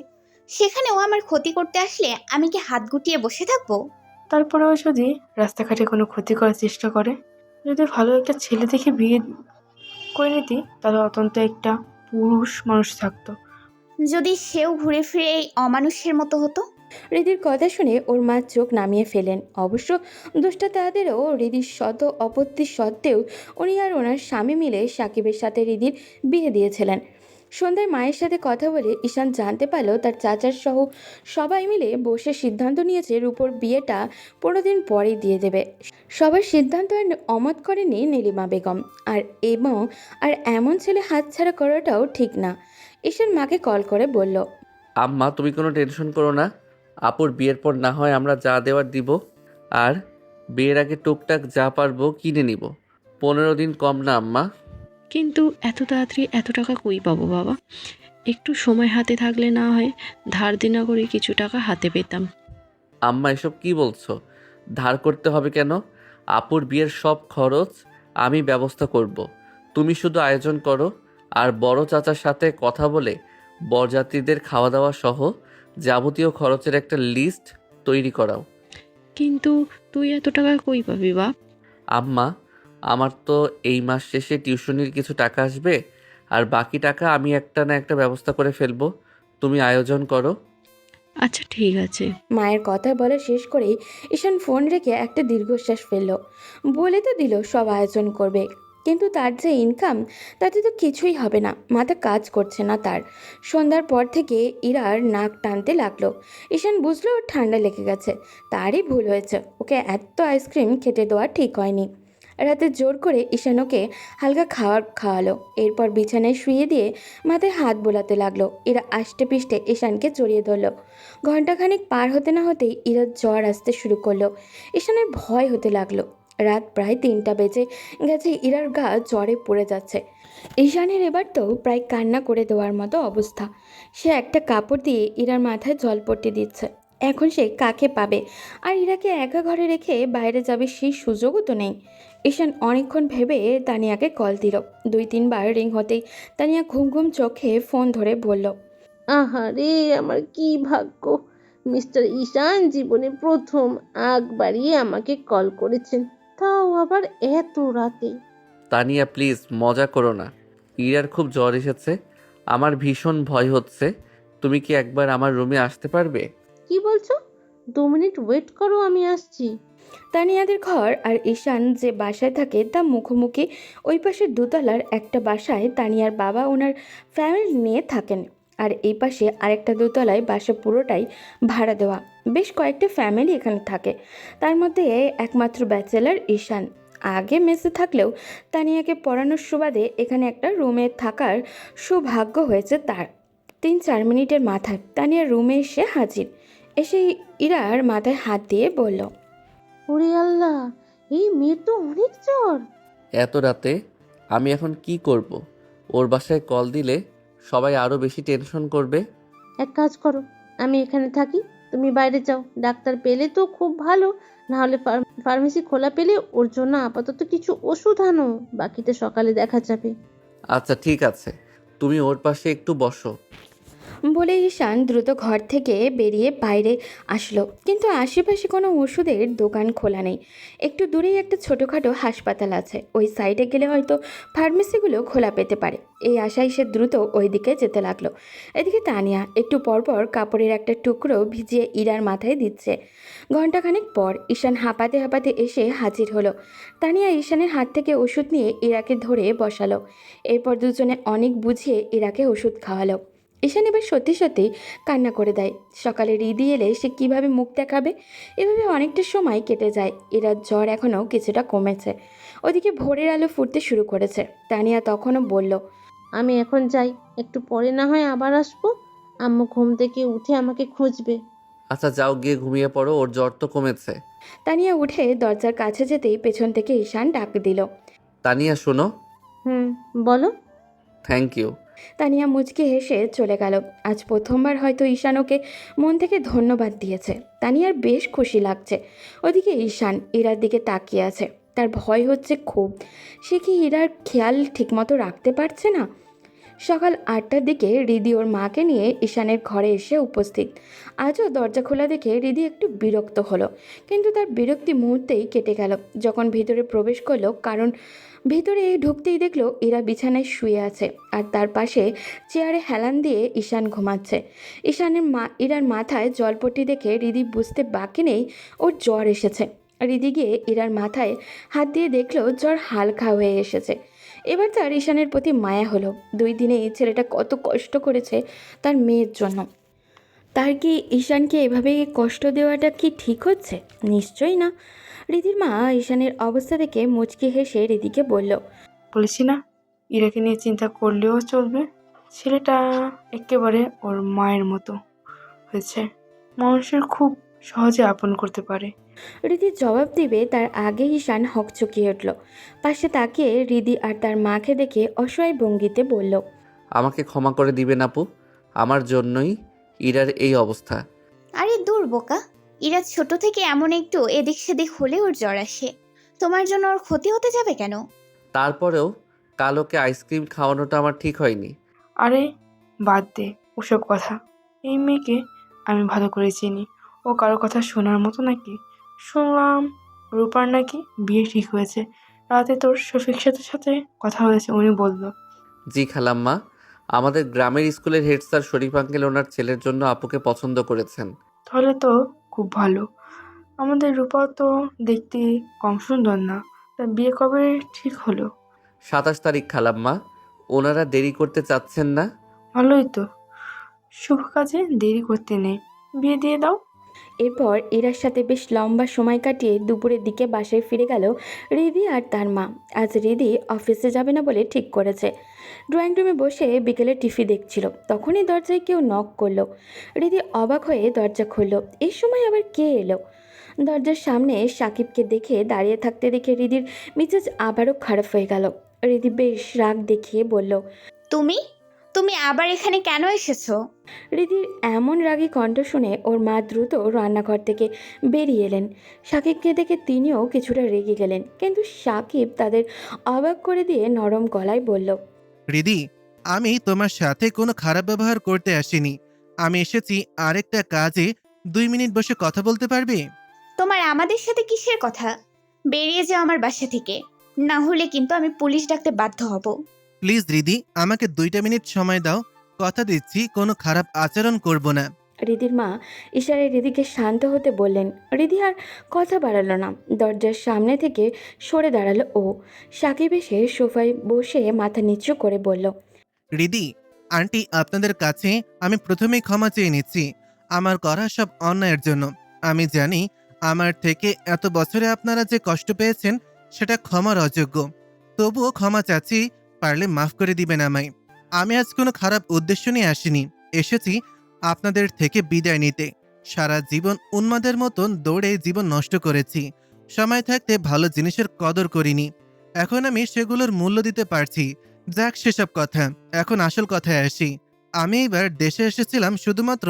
A: সেখানে ও আমার ক্ষতি করতে আসলে আমি কি হাত গুটিয়ে বসে থাকবো?
C: তারপরেও যদি রাস্তাঘাটে কোনো ক্ষতি করার চেষ্টা করে, যদি ভালো একটা ছেলে দেখে বিয়ে করে নিতি, তাহলে অত্যন্ত একটা পুরুষ মানুষ থাকতো।
A: যদি সেও ঘুরে ফিরে এই অমানুষের মতো হতো।
D: রিদির কথা শুনে ওর মা চোখ নামিয়ে ফেলেন। অবশ্য দুষ্টা তাদেরও রিদির শত আপত্তি সত্ত্বেও উনি আর ওনার স্বামী মিলে সাকিবের সাথে রিদির বিয়ে দিয়েছিলেন। সন্ধ্যায় মায়ের সাথে কথা বলে ঈশান জানতে পারল তার চাচার সহ সবাই মিলে বসে সিদ্ধান্ত নিয়েছে রূপোর বিয়েটা 15 দিন পরেই দিয়ে দেবে। সবার সিদ্ধান্ত আর অমত করেনি নীলিমা বেগম। আর এমন ছেলে হাতছাড়া করাটাও ঠিক না। ঈশান মাকে কল করে বলল,
B: আম্মা, তুমি কোনো টেনশন করো না। আপুর বিয়ের পর না হয় আমরা যা দেওয়ার দিব, আর বিয়ের আগে টুকটাক যা পারবো কিনে নিব। 15 দিন কম না আম্মা?
F: কিন্তু এত তাড়াতাড়ি এত টাকা কই পাবো বাবা? একটু সময় হাতে থাকলে না হয় ধার দেনা করে কিছু টাকা হাতে পেতাম।
B: আম্মা, এসব কি বলছো? ধার করতে হবে কেন? আপুর বিয়ের সব খরচ আমি ব্যবস্থা করব। তুমি শুধু আয়োজন করো, আর বড় চাচার সাথে কথা বলে বরযাত্রীদের খাওয়া দাওয়া সহ যাবতীয় খরচের একটা লিস্ট তৈরি করাও।
F: কিন্তু তুই এত টাকা কই পাবি বাপ?
B: আম্মা, আমার তো এই মাস শেষে টিউশনির কিছু টাকা আসবে, আর বাকি টাকা আমি একটা না একটা ব্যবস্থা করে ফেলবো। তুমি আয়োজন করো।
F: আচ্ছা ঠিক আছে।
D: মায়ের কথা বলা শেষ করেই ঈশান ফোন রেখে একটা দীর্ঘশ্বাস ফেলল। বলে তো দিল সব আয়োজন করবে, কিন্তু তার যে ইনকাম তাতে তো কিছুই হবে না। মাথা কাজ করছে না তার। সন্ধ্যার পর থেকে ইরার নাক টানতে লাগলো। ঈশান বুঝলো ওর ঠান্ডা লেগে গেছে। তারই ভুল হয়েছে, ওকে এত আইসক্রিম খেতে দেওয়া ঠিক হয়নি। রাতে জোর করে ঈশান ওকে হালকা খাওয়ালো। এরপর বিছানায় শুয়ে দিয়ে মাথায় হাত বোলাতে লাগলো। ইরা আষ্টে পিষ্টে ঈশানকে জড়িয়ে ধরলো। ঘণ্টাখানিক পার হতে না হতেই ইরার জ্বর আসতে শুরু করলো। ঈশানের ভয় হতে লাগলো। রাত প্রায় 3টা বেজে গেছে, ইরার গা জ্বরে পড়ে যাচ্ছে। ঈশানের এবার তো প্রায় কান্না করে দেওয়ার মতো অবস্থা। সে একটা কাপড় দিয়ে ইরার মাথায় জলপট্টি দিচ্ছে। এখন সে কাকে পাবে? আর ইরাকে একা ঘরে রেখে বাইরে যাবে সেই সুযোগও তো নেই। ঈশান অনেকক্ষণ ভেবে তানিয়াকে কল দিল। 2-3 বার রিং হতেই তানিয়া ঘুম ঘুম চোখে ফোন ধরে বলল,
G: আহারে, আমার কি ভাগ্য! মিস্টার ঈশান জীবনে প্রথম আগ বাড়িয়ে আমাকে কল করেছেন, তাও আবার এত রাতে।
B: তানিয়া, প্লিজ মজা করো না। ইরার খুব জ্বর এসেছে, আমার ভীষণ ভয় হচ্ছে। তুমি কি একবার আমার রুমে আসতে পারবে?
G: কি বলছো? 2 মিনিট ওয়েট করো, আমি আসছি।
D: তানিয়াদের ঘর আর ঈশান যে বাসায় থাকে তা মুখোমুখি। ওই পাশে দোতলার একটা বাসায় তানিয়ার বাবা ওনার ফ্যামিলি নিয়ে থাকেন, আর এই পাশে আরেকটা দোতলায় বাসা পুরোটাই ভাড়া দেওয়া। বেশ কয়েকটা ফ্যামিলি এখানে থাকে, তার মধ্যে একমাত্র ব্যাচেলার ঈশান। আগে মেসে থাকলেও তানিয়াকে পড়ানোর সুবাদে এখানে একটা রুমে থাকার সৌভাগ্য হয়েছে তার। 3-4 মিনিটের মাথায় তানিয়ার রুমে এসে হাজির। এসে ইরার মাথায় হাত দিয়ে বলল,
G: ওরে আল্লাহ, এই মেয়ের তো অনেক জ্বর।
B: এত রাতে আমি এখন কি করব? ওর বাসায় কল দিলে সবাই আরও বেশি টেনশন করবে।
G: এক কাজ করো, আমি এখানে থাকি, তুমি বাইরে যাও। ডাক্তার পেলে তো খুব ভালো, না হলে ফার্মেসি খোলা পেলে ওর জন্য আপাতত কিছু ওষুধ আনো, বাকিটা সকালে দেখা যাবে।
B: আচ্ছা ঠিক আছে, তুমি ওর পাশে একটু বসো।
D: বলে ঈশান দ্রুত ঘর থেকে বেরিয়ে বাইরে আসলো। কিন্তু আশেপাশে কোনো ওষুধের দোকান খোলা নেই। একটু দূরেই একটা ছোটোখাটো হাসপাতাল আছে, ওই সাইডে গেলে হয়তো ফার্মেসিগুলো খোলা পেতে পারে। এই আশায় সে দ্রুত ওই দিকে যেতে লাগলো। এদিকে তানিয়া একটু পরপর কাপড়ের একটা টুকরো ভিজিয়ে ইরার মাথায় দিচ্ছে। ঘণ্টাখানেক পর ঈশান হাঁপাতে হাঁপাতে এসে হাজির হলো। তানিয়া ঈশানের হাত থেকে ওষুধ নিয়ে ইরাকে ধরে বসালো। এরপর দুজনে অনেক বুঝিয়ে ইরাকে ওষুধ খাওয়ালো। ঈশান এবার সত্যি সত্যি কান্না করে দেয়। সকালে রিদি এলে সে কিভাবে মুখ দেখাবে? এভাবে অনেকটা সময় কেটে যায়। ইরার জ্বর এখনও কিছুটা কমেছে। ওদিকে ভোরের আলো ফুটতে শুরু করেছে। তানিয়া তখনও বলল,
G: আমি এখন যাই, একটু পরে না হয় আবার আসবো। আম্মু ঘুম থেকে উঠে আমাকে খুঁজবে।
B: আচ্ছা যাও, গিয়ে ঘুমিয়ে পড়ো, ওর জ্বর তো কমেছে।
D: তানিয়া উঠে দরজার কাছে যেতেই পেছন থেকে ঈশান ডাক দিল।
B: তানিয়া শোনো।
G: হুম, বলো।
B: Thank you.
D: তানিয়া মুচকি হেসে চলে গেল। আজ প্রথমবার হয়তো ঈশান ওকে মন থেকে ধন্যবাদ দিয়েছে। তানিয়ার বেশ খুশি লাগছে। ওদিকে ঈশান ইরার দিকে তাকিয়ে আছে। তার ভয় হচ্ছে খুব। সে কি ইরার খেয়াল ঠিকমতো রাখতে পারছে না? সকাল 8টার দিকে রিদি ওর মাকে নিয়ে ঈশানের ঘরে এসে উপস্থিত। আজও দরজা খোলা দেখে রিদি একটু বিরক্ত হলো, কিন্তু তার বিরক্তি মুহূর্তেই কেটে গেল যখন ভিতরে প্রবেশ করলো। কারণ ভিতরে ঢুকতেই দেখলো ইরা বিছানায় শুয়ে আছে আর তার পাশে চেয়ারে হেলান দিয়ে ঈশান ঘুমাচ্ছে। ইরার মাথায় জলপট্টি দেখে রিদি বুঝতে বাকি নেই ওর জ্বর এসেছে। রিদি গিয়ে ইরার মাথায় হাত দিয়ে দেখলো জ্বর হালকা হয়ে এসেছে। এবার তার ঈশানের প্রতি মায়া হলো। 2 দিনে এই ছেলেটা কত কষ্ট করেছে তার মেয়ের জন্য। তার কি ঈশানকে এভাবে কষ্ট দেওয়াটা কি ঠিক হচ্ছে? নিশ্চয়ই না। রিদির মা ঈশানের অবস্থা দেখে মুচকি হেসে রিদিকে বলল,
C: বলেছি না, ইরাকে নিয়ে চিন্তা করলেও চলবে। ছেলেটা একেবারে ওর মায়ের মতো হয়েছে, মানুষের খুব সহজে আপন করতে পারে।
D: রিদি জবাব দিবে তার আগে ঈশান হকচকিয়ে উঠল। পাশে তাকিয়ে রিদি আর তার মাকে দেখে অসহায় ভঙ্গিতে বলল,
B: আমাকে ক্ষমা করে দিবেন আপু, আমার জন্যই ইরার এই অবস্থা।
A: আরে দূর বোকা, ইরা ছোট থেকে এমন একটু এদিক সেদিক হলে ওর জ্বর আসে। তোমার জন্য ওর ক্ষতি হতে যাবে কেন?
B: তারপরেও কাল ওকে আইসক্রিম খাওয়ানোটা আমার ঠিক হয়নি।
C: আরে বাদ দে ওসব কথা। এই মেয়েকে আমি ভালো করে চিনি। ও কারো কথা শোনার মতো নাকি? শুনলাম রূপার নাকি বিয়ে ঠিক হয়েছে। রাতে তোর শফিক সাথে সাথে কথা হয়েছে, উনি বলল।
B: জি খালাম্মা, আমাদের গ্রামের স্কুলের হেড স্যার শরীফ আঙ্কেল ওনার ছেলের জন্য আপুকে পছন্দ করেছেন।
C: তাহলে তো খুব ভালো। আমাদের রূপা তো দেখতে কম সুন্দর না, তা বিয়ে কবে ঠিক হলো?
B: 27 তারিখ খালাম্মা। ওনারা দেরি করতে চাচ্ছেন না।
C: ভালোই তো, শুভ কাজে দেরি করতে নেই, বিয়ে দিয়ে দাও।
D: এরপর ইরার সাথে বেশ লম্বা সময় কাটিয়ে দুপুরের দিকে বাসায় ফিরে গেল রিদি আর তার মা। আজ রিদি অফিসে যাবে না বলে ঠিক করেছে। ড্রয়িং রুমে বসে বিকেলে টিভি দেখছিল, তখনই দরজায় কেউ নক করলো। রিদি অবাক হয়ে দরজা খুলল। এই সময় আবার কে এলো? দরজার সামনে সাকিবকে দেখে দাঁড়িয়ে থাকতে দেখে রিদির মেজাজ আবারও খারাপ হয়ে গেল। রিদি বেশ রাগ দেখিয়ে বলল,
A: তুমি তুমি আবার এখানে কেন এসেছো?
D: রিদির এমন রাগী কণ্ঠ শুনে ওর মা দ্রুত রান্নাঘর থেকে বেরিয়ে এলেন। সাকিবকে দেখে তিনিও কিছুটা রেগে গেলেন, কিন্তু সাকিব তাদের অবাক করে দিয়ে নরম গলায় বলল,
H: রিদি, আমি তোমার সাথে কোনো খারাপ ব্যবহার করতে আসিনি। আমি এসেছি আরেকটা কাজে। 2 মিনিট বসে কথা বলতে পারবে?
A: তোমার আমাদের সাথে কিসের কথা? বেরিয়ে যাও আমার বাসা থেকে, না হলে কিন্তু আমি পুলিশ ডাকতে বাধ্য হব।
H: প্লিজ রিদি, আমাকে 2টা মিনিট সময় দাও। কথা দিচ্ছি কোনো খারাপ আচরণ করব না।
D: রিদির মা ইশারায় রিদিকে শান্ত হতে বললেন। রিদি আর কথা বাড়ালো না, দরজার সামনে থেকে সরে দাঁড়ালো ও। সাকিব এসে সোফায় বসে মাথা নিচু করে বলল,
H: রিদি আন্টি, আপনাদের কাছে আমি প্রথমেই ক্ষমা চেয়ে নিচ্ছি আমার করা সব অন্যায়ের জন্য। আমি জানি আমার থেকে এত বছরে আপনারা যে কষ্ট পেয়েছেন সেটা ক্ষমার অযোগ্য। তবুও ক্ষমা চাচ্ছি, পারলে মাফ করে দিবেন আমায়। আমি আজ কোনো খারাপ উদ্দেশ্য নিয়ে আসিনি, এসেছি আপনাদের থেকে বিদায় নিতে। সারা জীবন উন্মাদের মতন দৌড়ে জীবন নষ্ট করেছি। সময় থাকতে ভালো জিনিসের কদর করিনি, এখন আমি সেগুলোর মূল্য দিতে পারছি। যাক সেসব কথা, এখন আসল কথায় আসি। আমি এবার দেশে এসেছিলাম শুধুমাত্র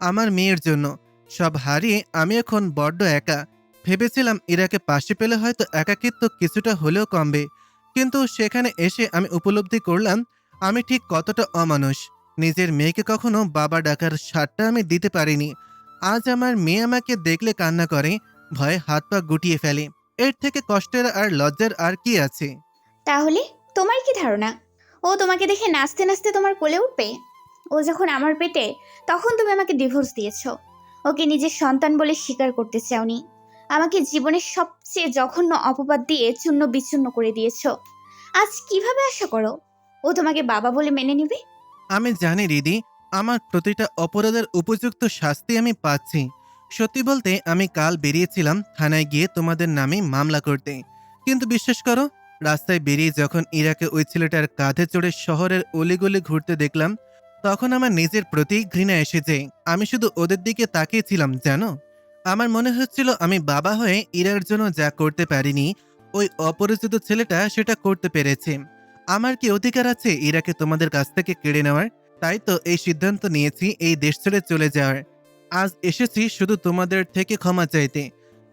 H: আমার মেয়ের জন্য। সব হারিয়ে আমি এখন বড্ড একা। ভেবেছিলাম ইরাকে পাশে পেলে হয়তো একাকিত্ব কিছুটা হলেও কমবে, কিন্তু সেখানে এসে আমি উপলব্ধি করলাম আমি ঠিক কতটা অমানুষ। নিজের মেয়েকে কখনো বাবা ডাকার স্বাদটা আমি দিতে পারিনি। আজ আমার মেয়ে আমাকে দেখলে কান্না করে, ভয়ে হাত পা গুটিয়ে ফেলে। এর থেকে কষ্টের আর লজ্জার আর কি আছে?
A: তাহলে তোমার কি ধারণা ও তোমাকে দেখে নাচতে নাচতে তোমার কোলে উঠবে? ও যখন আমার পেটে, তখন তুমি আমাকে ডিভোর্স দিয়েছো। ওকে নিজের সন্তান বলে স্বীকার করতে চাওনি। আমাকে জীবনের সবচেয়ে জঘন্য অপবাদ দিয়ে চূর্ণ বিচূর্ণ করে দিয়েছো। আজ কিভাবে আশা করো ও তোমাকে বাবা বলে মেনে নেবে?
H: আমি জানি রিদি, আমার প্রতিটা অপরাধের উপযুক্ত শাস্তি আমি পাচ্ছি। সত্যি বলতে আমি কাল বেরিয়েছিলাম থানায় গিয়ে তোমাদের নামে মামলা করতে, কিন্তু বিশ্বাস করো, রাস্তায় বেরিয়ে যখন ইরাকে ওই ছেলেটার কাঁধে চড়ে শহরের অলিগলি ঘুরতে দেখলাম, তখন আমার নিজের প্রতি ঘৃণা এসেছে। আমি শুধু ওদের দিকে তাকিয়েছিলাম জানো। আমার মনে হচ্ছিল আমি বাবা হয়ে ইরার জন্য যা করতে পারিনি, ওই অপরিচিত ছেলেটা সেটা করতে পেরেছে। আমার কি অধিকার আছে ইরাকে তোমাদের কাছ থেকে কেড়ে নেওয়ার? তাই তো এই সিদ্ধান্ত নিয়েছি এই দেশ ছেড়ে চলে যাওয়ার। আজ এসেছি শুধু তোমাদের থেকে ক্ষমা চাইতে।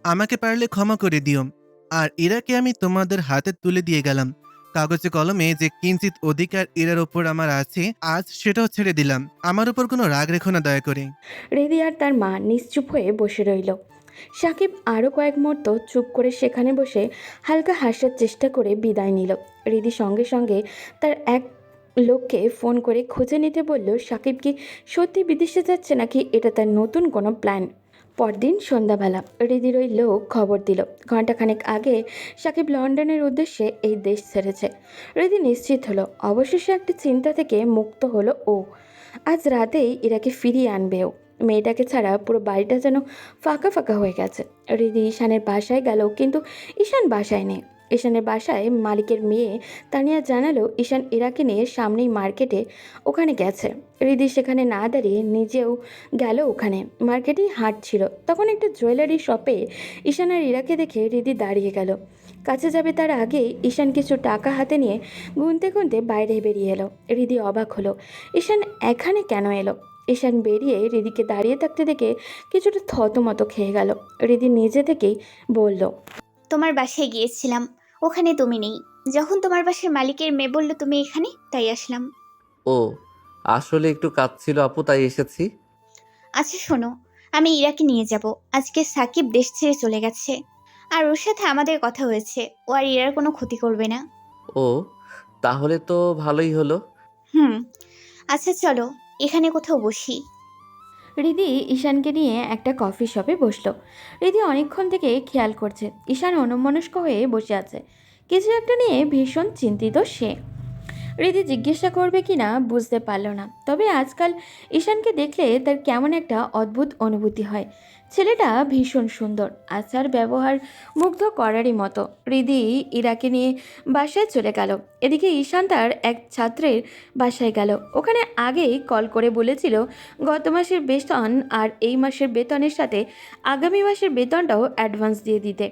H: আমাকে পারলে ক্ষমা করে দিও। আর ইরাকে আমি তোমাদের হাতে তুলে দিয়ে গেলাম। কাগজে কলমে যে কিঞ্চিত অধিকার ইরার ওপর আমার আছে, আজ সেটাও ছেড়ে দিলাম। আমার উপর কোনো রাগ রেখো না দয়া করে।
D: রিদি আর তার মা নিশ্চুপ হয়ে বসে রইল। সাকিব আরও কয়েক মুহূর্ত চুপ করে সেখানে বসে হালকা হাসার চেষ্টা করে বিদায় নিল। রিদি সঙ্গে সঙ্গে তার এক লোককে ফোন করে খুঁজে নিতে বলল সাকিব কি সত্যি বিদেশে যাচ্ছে নাকি এটা তার নতুন কোনো প্ল্যান। পরদিন সন্ধ্যাবেলা রিদির ওই লোক খবর দিল ঘণ্টাখানেক আগে সাকিব লন্ডনের উদ্দেশ্যে এই দেশ ছেড়েছে। রিদি নিশ্চিত হলো অবশেষে একটি চিন্তা থেকে মুক্ত হলো ও। আজ রাতেই ইরাকে ফিরিয়ে আনবেও। মেয়েটাকে ছাড়া পুরো বাড়িটা যেন ফাঁকা ফাঁকা হয়ে গেছে। রিদি ঈশানের বাসায় গেল, কিন্তু ঈশান বাসায় নেই। ঈশানের বাসায় মালিকের মেয়ে তানিয়া জানালো ঈশান ইরাকে নিয়ে সামনেই মার্কেটে ওখানে গেছে। রিদি সেখানে না দাঁড়িয়ে নিজেও গেল ওখানে। মার্কেটেই হাঁটছিল, তখন একটা জুয়েলারি শপে ঈশান আর ইরাকে দেখে রিদি দাঁড়িয়ে গেল। কাছে যাবে তার আগেই ঈশান কিছু টাকা হাতে নিয়ে গুনতে গুনতে বাইরে বেরিয়ে এলো। রিদি অবাক হলো, ঈশান এখানে কেন এলো? ঈশান বেরিয়ে রিদিকে দাঁড়িয়ে থাকতে দেখে কিছুটা থতমত খেয়ে গেল। রিদি নিজে থেকেই বলল,
A: তোমার বাসায় গিয়েছিলাম, ওখানে তুমি নেই। যখন তোমার বাসার মালিকের মেয়ে বলল তুমি এখানে, তাই আসলাম।
B: ও, আসলে একটু কাজ ছিল আপু, তাই এসেছি।
A: আচ্ছা শোনো, আমি ইরাকে নিয়ে যাব। আজকে সাকিব দেশ ছেড়ে চলে গেছে, আর ওর সাথে আমাদের কথা হয়েছে। ও আর ইরার কোনো ক্ষতি করবে না।
B: ও, তাহলে তো ভালোই হলো।
A: হুম, আচ্ছা চলো এখানে কোথাও বসি।
D: রিদি ঈশানকে নিয়ে একটা কফি শপে বসলো। রিদি অনেকক্ষণ থেকে খেয়াল করছে ঈশান অন্যমনস্ক হয়ে বসে আছে। কিছু একটা নিয়ে ভীষণ চিন্তিত সে। রিদি জিজ্ঞাসা করবে কি না বুঝতে পারল না, তবে আজকাল ঈশানকে দেখলে তার কেমন একটা অদ্ভুত অনুভূতি হয়। ছেলেটা ভীষণ সুন্দর, আচার ব্যবহার মুগ্ধ করারই মতো। রিদি ইরাকে নিয়ে বাসায় চলে গেল। এদিকে ঈশান তার এক ছাত্রের বাসায় গেল। ওখানে আগেই কল করে বলেছিল গত মাসের বেতন আর এই মাসের বেতনের সাথে আগামী মাসের বেতনটাও অ্যাডভান্স দিয়ে দিতে।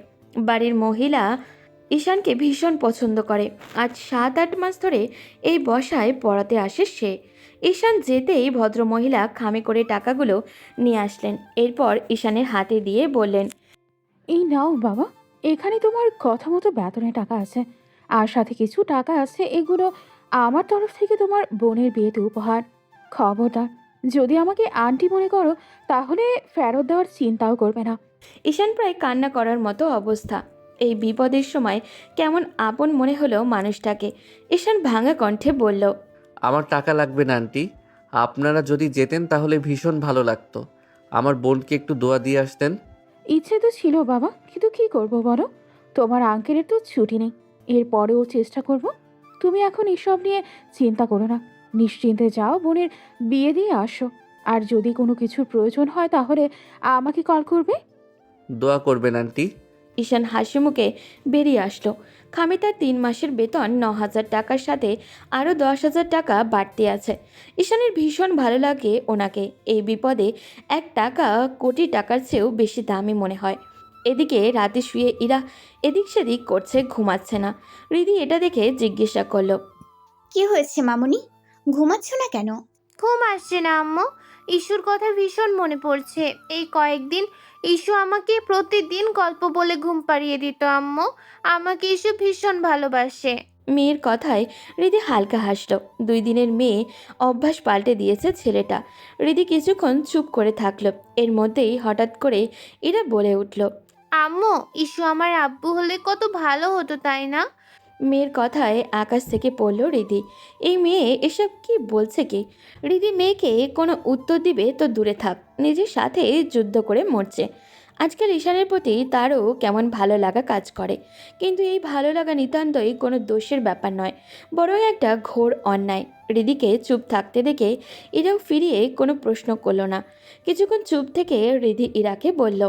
D: বাড়ির মহিলা ঈশানকে ভীষণ পছন্দ করে। আজ 7-8 মাস ধরে এই বসায় পড়াতে আসে সে। ঈশান যেতেই ভদ্রমহিলা খামে করে টাকাগুলো নিয়ে আসলেন। এরপর ঈশানের হাতে দিয়ে বললেন,
I: এই নাও বাবা, এখানে তোমার কথা মতো বেতনের টাকা আছে, আর সাথে কিছু টাকা আছে, এগুলো আমার তরফ থেকে তোমার বোনের বিয়েতে উপহার। খবরদার, যদি আমাকে আন্টি মনে করো তাহলে ফেরত দেওয়ার চিন্তাও করবে না।
D: ঈশান প্রায় কান্না করার মতো অবস্থা। এই বিপদের সময় কেমন আপন মনে হলো মানুষটাকে। ঈশান ভাঙা কণ্ঠে বলল,
B: আমার টাকা লাগবে না আন্টি, আপনারা যদি যেতেন তাহলে ভীষণ ভালো লাগতো। আমার বোনকে একটু দোয়া দিয়ে আসতেন।
I: ইচ্ছে তো ছিল বাবা, কিন্তু কি করব বলো, তোমার আঙ্কেলের তো ছুটি নেই। এরপরেও চেষ্টা করব। তুমি এখন এসব নিয়ে চিন্তা করো না, নিশ্চিন্তে যাও, বোনের বিয়ে দিয়ে আসো। আর যদি কোনো কিছুর প্রয়োজন হয় তাহলে আমাকে কল করবে।
B: দোয়া করবেন আন্টি।
D: ঈশান হাসি মুখে বেরিয়ে আসলো। খামে তার 3 মাসের বেতন 9,000 টাকার সাথে আরও 10,000 টাকা বাড়তি আছে। ঈশানের ভীষণ ভালো লাগে ওনাকে। এই বিপদে 1 টাকা কোটি টাকার চেয়েও বেশি দামি মনে হয়। এদিকে রাতে শুয়ে ইরা এদিক সেদিক করছে, ঘুমাচ্ছে না। রিদি এটা দেখে জিজ্ঞাসা করলো,
A: কি হয়েছে মামুনি, ঘুমাচ্ছ না কেন?
E: ঘুম আসছে না আম্মু, ইস্যুর কথা ভীষণ মনে পড়ছে। এই কয়েকদিন ইস্যু আমাকে প্রতিদিন গল্প বলে ঘুম পাড়িয়ে দিত আম্মু। আমাকে ইস্যু ভীষণ ভালোবাসে।
D: মেয়ের কথায় রিদি হালকা হাসল। 2 দিনের মেয়ে অভ্যাস পাল্টে দিয়েছে ছেলেটা। রিদি কিছুক্ষণ চুপ করে থাকলো। এর মধ্যেই হঠাৎ করে এরা বলে উঠল,
E: আম্মু, ইস্যু আমার আব্বু হলে কত ভালো হতো, তাই না?
D: মেয়ের কথায় আকাশ থেকে পড়ল রিদি। এই মেয়ে এসব কি বলছে কি? রিদি মেয়েকে কোনো উত্তর দিবে তো দূরে থাক, নিজের সাথে যুদ্ধ করে মরছে। আজকাল ঈশানের প্রতি তারও কেমন ভালো লাগা কাজ করে, কিন্তু এই ভালো লাগা নিতান্তই কোনো দোষের ব্যাপার নয়, বরং একটা ঘোর অন্যায়। হৃদিকে চুপ থাকতে দেখে ইরাও ফিরিয়ে কোনো প্রশ্ন করলো না। কিছুক্ষণ চুপ থেকে হৃদি ইরাকে বলল,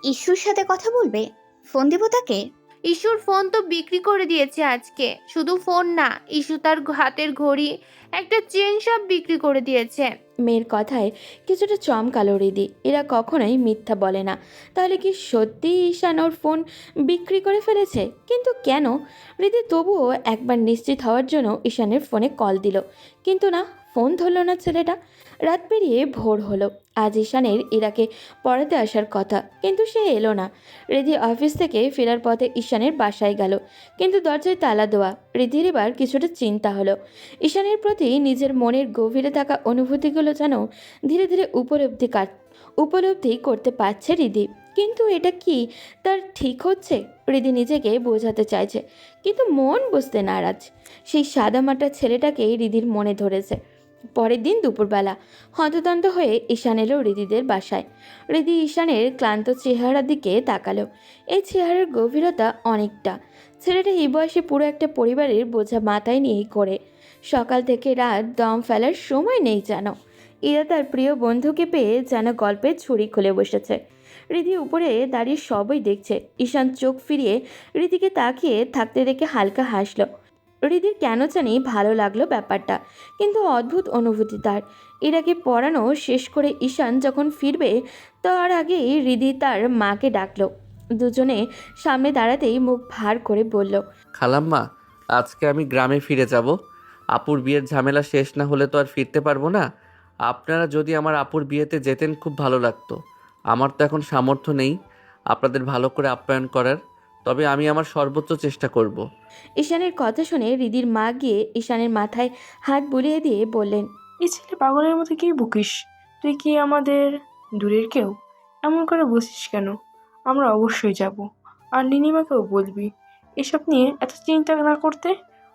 A: ইস্যুর সাথে কথা বলবে? ফোন দিব তাকে?
E: ইস্যুর ফোন তো বিক্রি করে দিয়েছে আজকে। শুধু ফোন না, ইস্যু তার হাতের ঘড়ি, একটা চেন সব বিক্রি করে দিয়েছে।
D: মেয়ের কথায় কিছুটা চমকালো হৃদি। এরা কখনোই মিথ্যা বলে না। তাহলে কি সত্যি ঈশান ওর ফোন বিক্রি করে ফেলেছে? কিন্তু কেন? হৃদি তবুও একবার নিশ্চিত হওয়ার জন্য ঈশানের ফোনে কল দিল, কিন্তু না, ফোন ধরল না ছেলেটা। রাত পেরিয়ে ভোর হলো। আজ ঈশানের ইরাকে পড়াতে আসার কথা, কিন্তু সে এলো না। হৃদি অফিস থেকে ফেরার পথে ঈশানের বাসায় গেল, কিন্তু দরজায় তালা দেওয়া। হৃদির এবার কিছুটা চিন্তা হলো। ঈশানের প্রতি নিজের মনের গভীরে থাকা অনুভূতিগুলো যেন ধীরে ধীরে উপলব্ধি করতে পারছে হৃদি। কিন্তু এটা কি তার ঠিক হচ্ছে? হৃদি নিজেকে বোঝাতে চাইছে, কিন্তু মন বুঝতে নারাজ। সেই সাদামাটা ছেলেটাকেই হৃদির মনে ধরেছে। পরের দিন দুপুরবেলা হন্তদন্ত হয়ে ঈশান এলো হৃদিদের বাসায়। হৃদি ঈশানের ক্লান্ত চেহারার দিকে তাকালো। এই চেহারার গভীরতা অনেকটা। ছেলেটা এই বয়সে পুরো একটা পরিবারের বোঝা মাথায় নিয়েই করে। সকাল থেকে রাত দম ফেলার সময় নেই যেন। ইরা তার প্রিয় বন্ধুকে পেয়ে যেন গল্পের ছুরি খুলে বসেছে। হৃদি উপরে দাঁড়িয়ে সবই দেখছে। ঈশান চোখ ফিরিয়ে হৃদিকে তাকিয়ে থাকতে দেখে হালকা হাসলো। হৃদির কেন জানি ভালো লাগলো ব্যাপারটা, কিন্তু অদ্ভুত অনুভূতি তার। ইরাকে পড়ানো শেষ করে ঈশান যখন ফিরবে তার আগেই হৃদি তার মাকে ডাকলো। দুজনে সামনে দাঁড়াতেই মুখ ভার করে বলল,
B: খালাম্মা, আজকে আমি গ্রামে ফিরে যাব। আপুর বিয়ের ঝামেলা শেষ না হলে তো আর ফিরতে পারবো না। আপনারা যদি আমার আপুর বিয়েতে যেতেন খুব ভালো লাগতো। আমার তো এখন সামর্থ্য নেই আপনাদের ভালো করে আপ্যায়ন করার, তবে আমি আমার সর্বোচ্চ চেষ্টা করব।
D: ঈশানের কথা শুনে হৃদির মা গিয়ে ঈশানের মাথায় হাত বুলিয়ে দিয়ে বললেন,
C: এই ছেলে পাগলের মতো কি বকিস? তুই কি আমাদের দূরের কেউ? এমন করে বসিস কেন? আমরা অবশ্যই যাব। আর নীলিমাকেও বলবি এসব নিয়ে এত চিন্তা না করতে,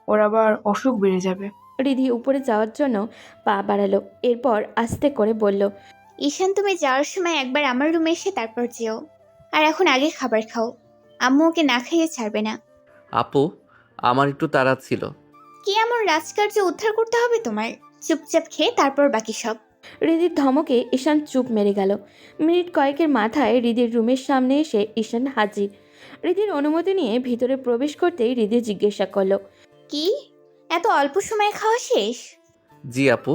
C: ওর আবার অসুখ বেড়ে যাবে।
D: হৃদি উপরে যাওয়ার জন্য পা বাড়ালো, এরপর আস্তে করে বলল,
A: ঈশান, তুমি যাওয়ার সময় একবার আমার রুমে এসে তারপর যেও। আর এখন আগে খাবার খাও, আম্মু ওকে না খাইয়ে ছাড়বে না।
B: আপু, আমার একটু তাড়া ছিল।
A: কি এমন রাজকার্য উদ্ধার করতে হবে তোমার? চুপচাপ খেয়ে তারপর বাকি সব।
D: হৃদির ধমকে ঈশান চুপ মেরে গেল। মিনিট কয়েকের মাথায় হৃদির রুমের সামনে এসে ঈশান হাজির। হৃদির অনুমতি নিয়ে ভিতরে প্রবেশ করতেই হৃদি জিজ্ঞাসা করলো,
A: কি এত অল্প সময়ে খাওয়া শেষ?
B: জি আপু।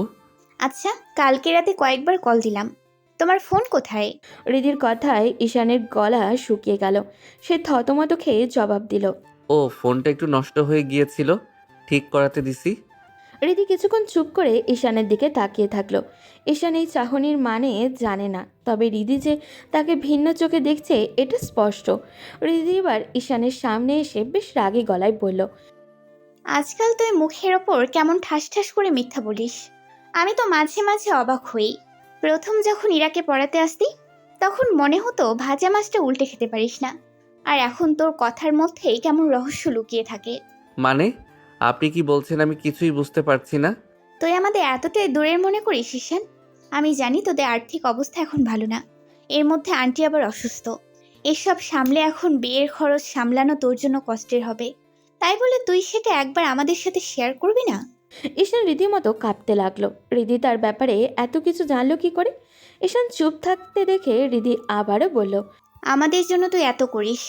A: আচ্ছা, কালকে রাতে কয়েকবার কল দিলাম, তোমার ফোন কোথায়?
D: হৃদির কথায় ঈশানের গলা শুকিয়ে গেল। সে থতমত খেয়ে জবাব দিল,
B: ও, ফোনটা একটু নষ্ট হয়ে গিয়েছিল, ঠিক করাতে দিছি।
D: হৃদি কিছুক্ষণ চুপ করে ঈশানের দিকে তাকিয়ে থাকলো। ঈশান এই চাহনির মানে জানে না, তবে হৃদি যে তাকে ভিন্ন চোখে দেখছে এটা স্পষ্ট। হৃদি এবার ঈশানের সামনে এসে বেশ রাগী গলায় বলল,
A: আজকাল তুই মুখের ওপর কেমন ঠাস ঠাস করে মিথ্যা বলিস। আমি তো মাঝে মাঝে অবাক হই। প্রথম যখন ইরাকে পড়াতে আসতি তখন মনে হতো ভাজা মাছটা উল্টে খেতে পারিস না, আর এখন তোর কথার মধ্যেই কেমন রহস্য লুকিয়ে থাকে।
B: মানে আপনি কি বলছেন আমি কিছুই বুঝতে পারছি না।
A: তুই আমাদের এতটাই দূরের মনে করিস ঈশান? আমি জানি তোদের আর্থিক অবস্থা এখন ভালো না, এর মধ্যে আন্টি আবার অসুস্থ। এসব সামলে এখন বিয়ের খরচ সামলানো তোর জন্য কষ্টের হবে, তাই বলে তুই সেটা একবার আমাদের সাথে শেয়ার করবি না?
D: ঈশান রীতিমতো কাঁপতে লাগলো। হৃদি তার ব্যাপারে এত কিছু জানলো কি করে? ঈশান চুপ থাকতে দেখে হৃদি আবারও বলল,
A: আমাদের জন্য তুই এত করিস,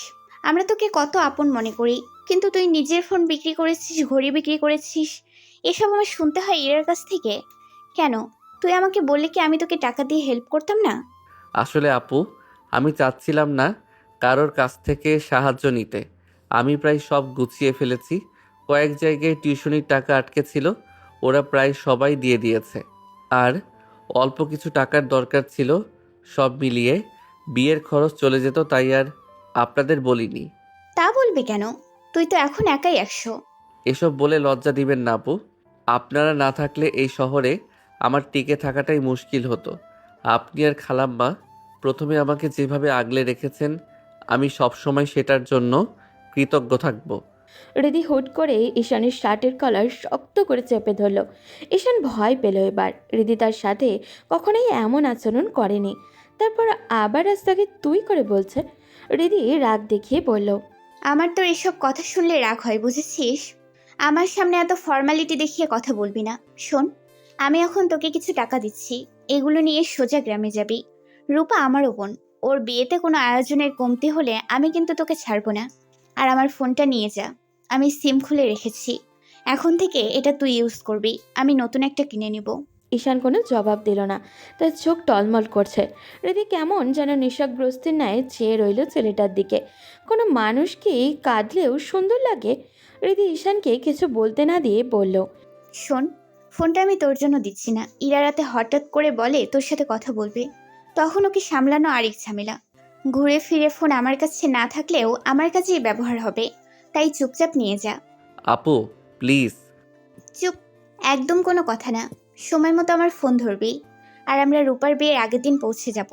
A: আমরা তোকে কত আপন মনে করি, কিন্তু তুই নিজের ফোন বিক্রি করেছিস, ঘড়ি বিক্রি করেছিস, এসব আমার শুনতে হয় ইরার কাছ থেকে। কেন? তুই আমাকে বললে কি আমি তোকে টাকা দিয়ে হেল্প করতাম না?
B: আসলে আপু, আমি চাচ্ছিলাম না কারোর কাছ থেকে সাহায্য নিতে। আমি প্রায় সব গুছিয়ে ফেলেছি। কয়েক জায়গায় টিউশনির টাকা আটকে ছিল, ওরা প্রায় সবাই দিয়ে দিয়েছে। আর অল্প কিছু টাকার দরকার ছিল, সব মিলিয়ে বিয়ের খরচ চলে যেত, তাই আর আপনাদের বলিনি।
A: তা বলবে কেন? তুই তো এখন একাই 100।
B: এসব বলে লজ্জা দিবেন না আপু। আপনারা না থাকলে এই শহরে আমার টিকে থাকাটাই মুশকিল হতো। আপনি আর খালাম্মা প্রথমে আমাকে যেভাবে আগলে রেখেছেন, আমি সবসময় সেটার জন্য কৃতজ্ঞ থাকব।
D: হৃদি হুট করে ঈশানের শার্টের কলার শক্ত করে চেপে ধরল। ঈশান ভয় পেল এবার। হৃদি তার সাথে কখনোই এমন আচরণ করেনি। তারপর আবার রাস্তাকে তুই করে বলছে। হৃদি রাগ দেখিয়ে বলল,
A: আমার তোর এসব কথা শুনলে রাগ হয়, বুঝেছিস? আমার সামনে এত ফর্মালিটি দেখিয়ে কথা বলবি না। শোন, আমি এখন তোকে কিছু টাকা দিচ্ছি, এগুলো নিয়ে সোজা গ্রামে যাবি। রূপা আমারও বোন, ওর বিয়েতে কোনো আয়োজনের কমতি হলে আমি কিন্তু তোকে ছাড়বো না। আর আমার ফোনটা নিয়ে যা, আমি সিম খুলে রেখেছি। এখন থেকে এটা তুই ইউজ করবি, আমি নতুন একটা কিনে নিব।
D: ঈশান কোনো জবাব দিল না, তার চোখ টলমল করছে। হৃদি কেমন যেন নেশাগ্রস্তের ন্যায় চেয়ে রইল ছেলেটার দিকে। কোনো মানুষকেই কাঁদলেও সুন্দর লাগে। হৃদি ঈশানকে কিছু বলতে না দিয়ে বলল,
A: শোন, ফোনটা আমি তোর জন্য দিচ্ছি না। ইরা রাতে হঠাৎ করে বলে তোর সাথে কথা বলবে, তখন ওকে সামলানো আরেক ঝামেলা। ঘুরে ফিরে ফোন আমার কাছে না থাকলেও আমার কাছেই ব্যবহার হবে, তাই চুপচাপ নিয়ে যা।
B: আপু প্লিজ।
A: চুপ, একদম কোনো কথা না। সময় মতো আমার ফোন ধরবি, আর আমরা রূপার বিয়ের আগের দিন পৌঁছে যাব।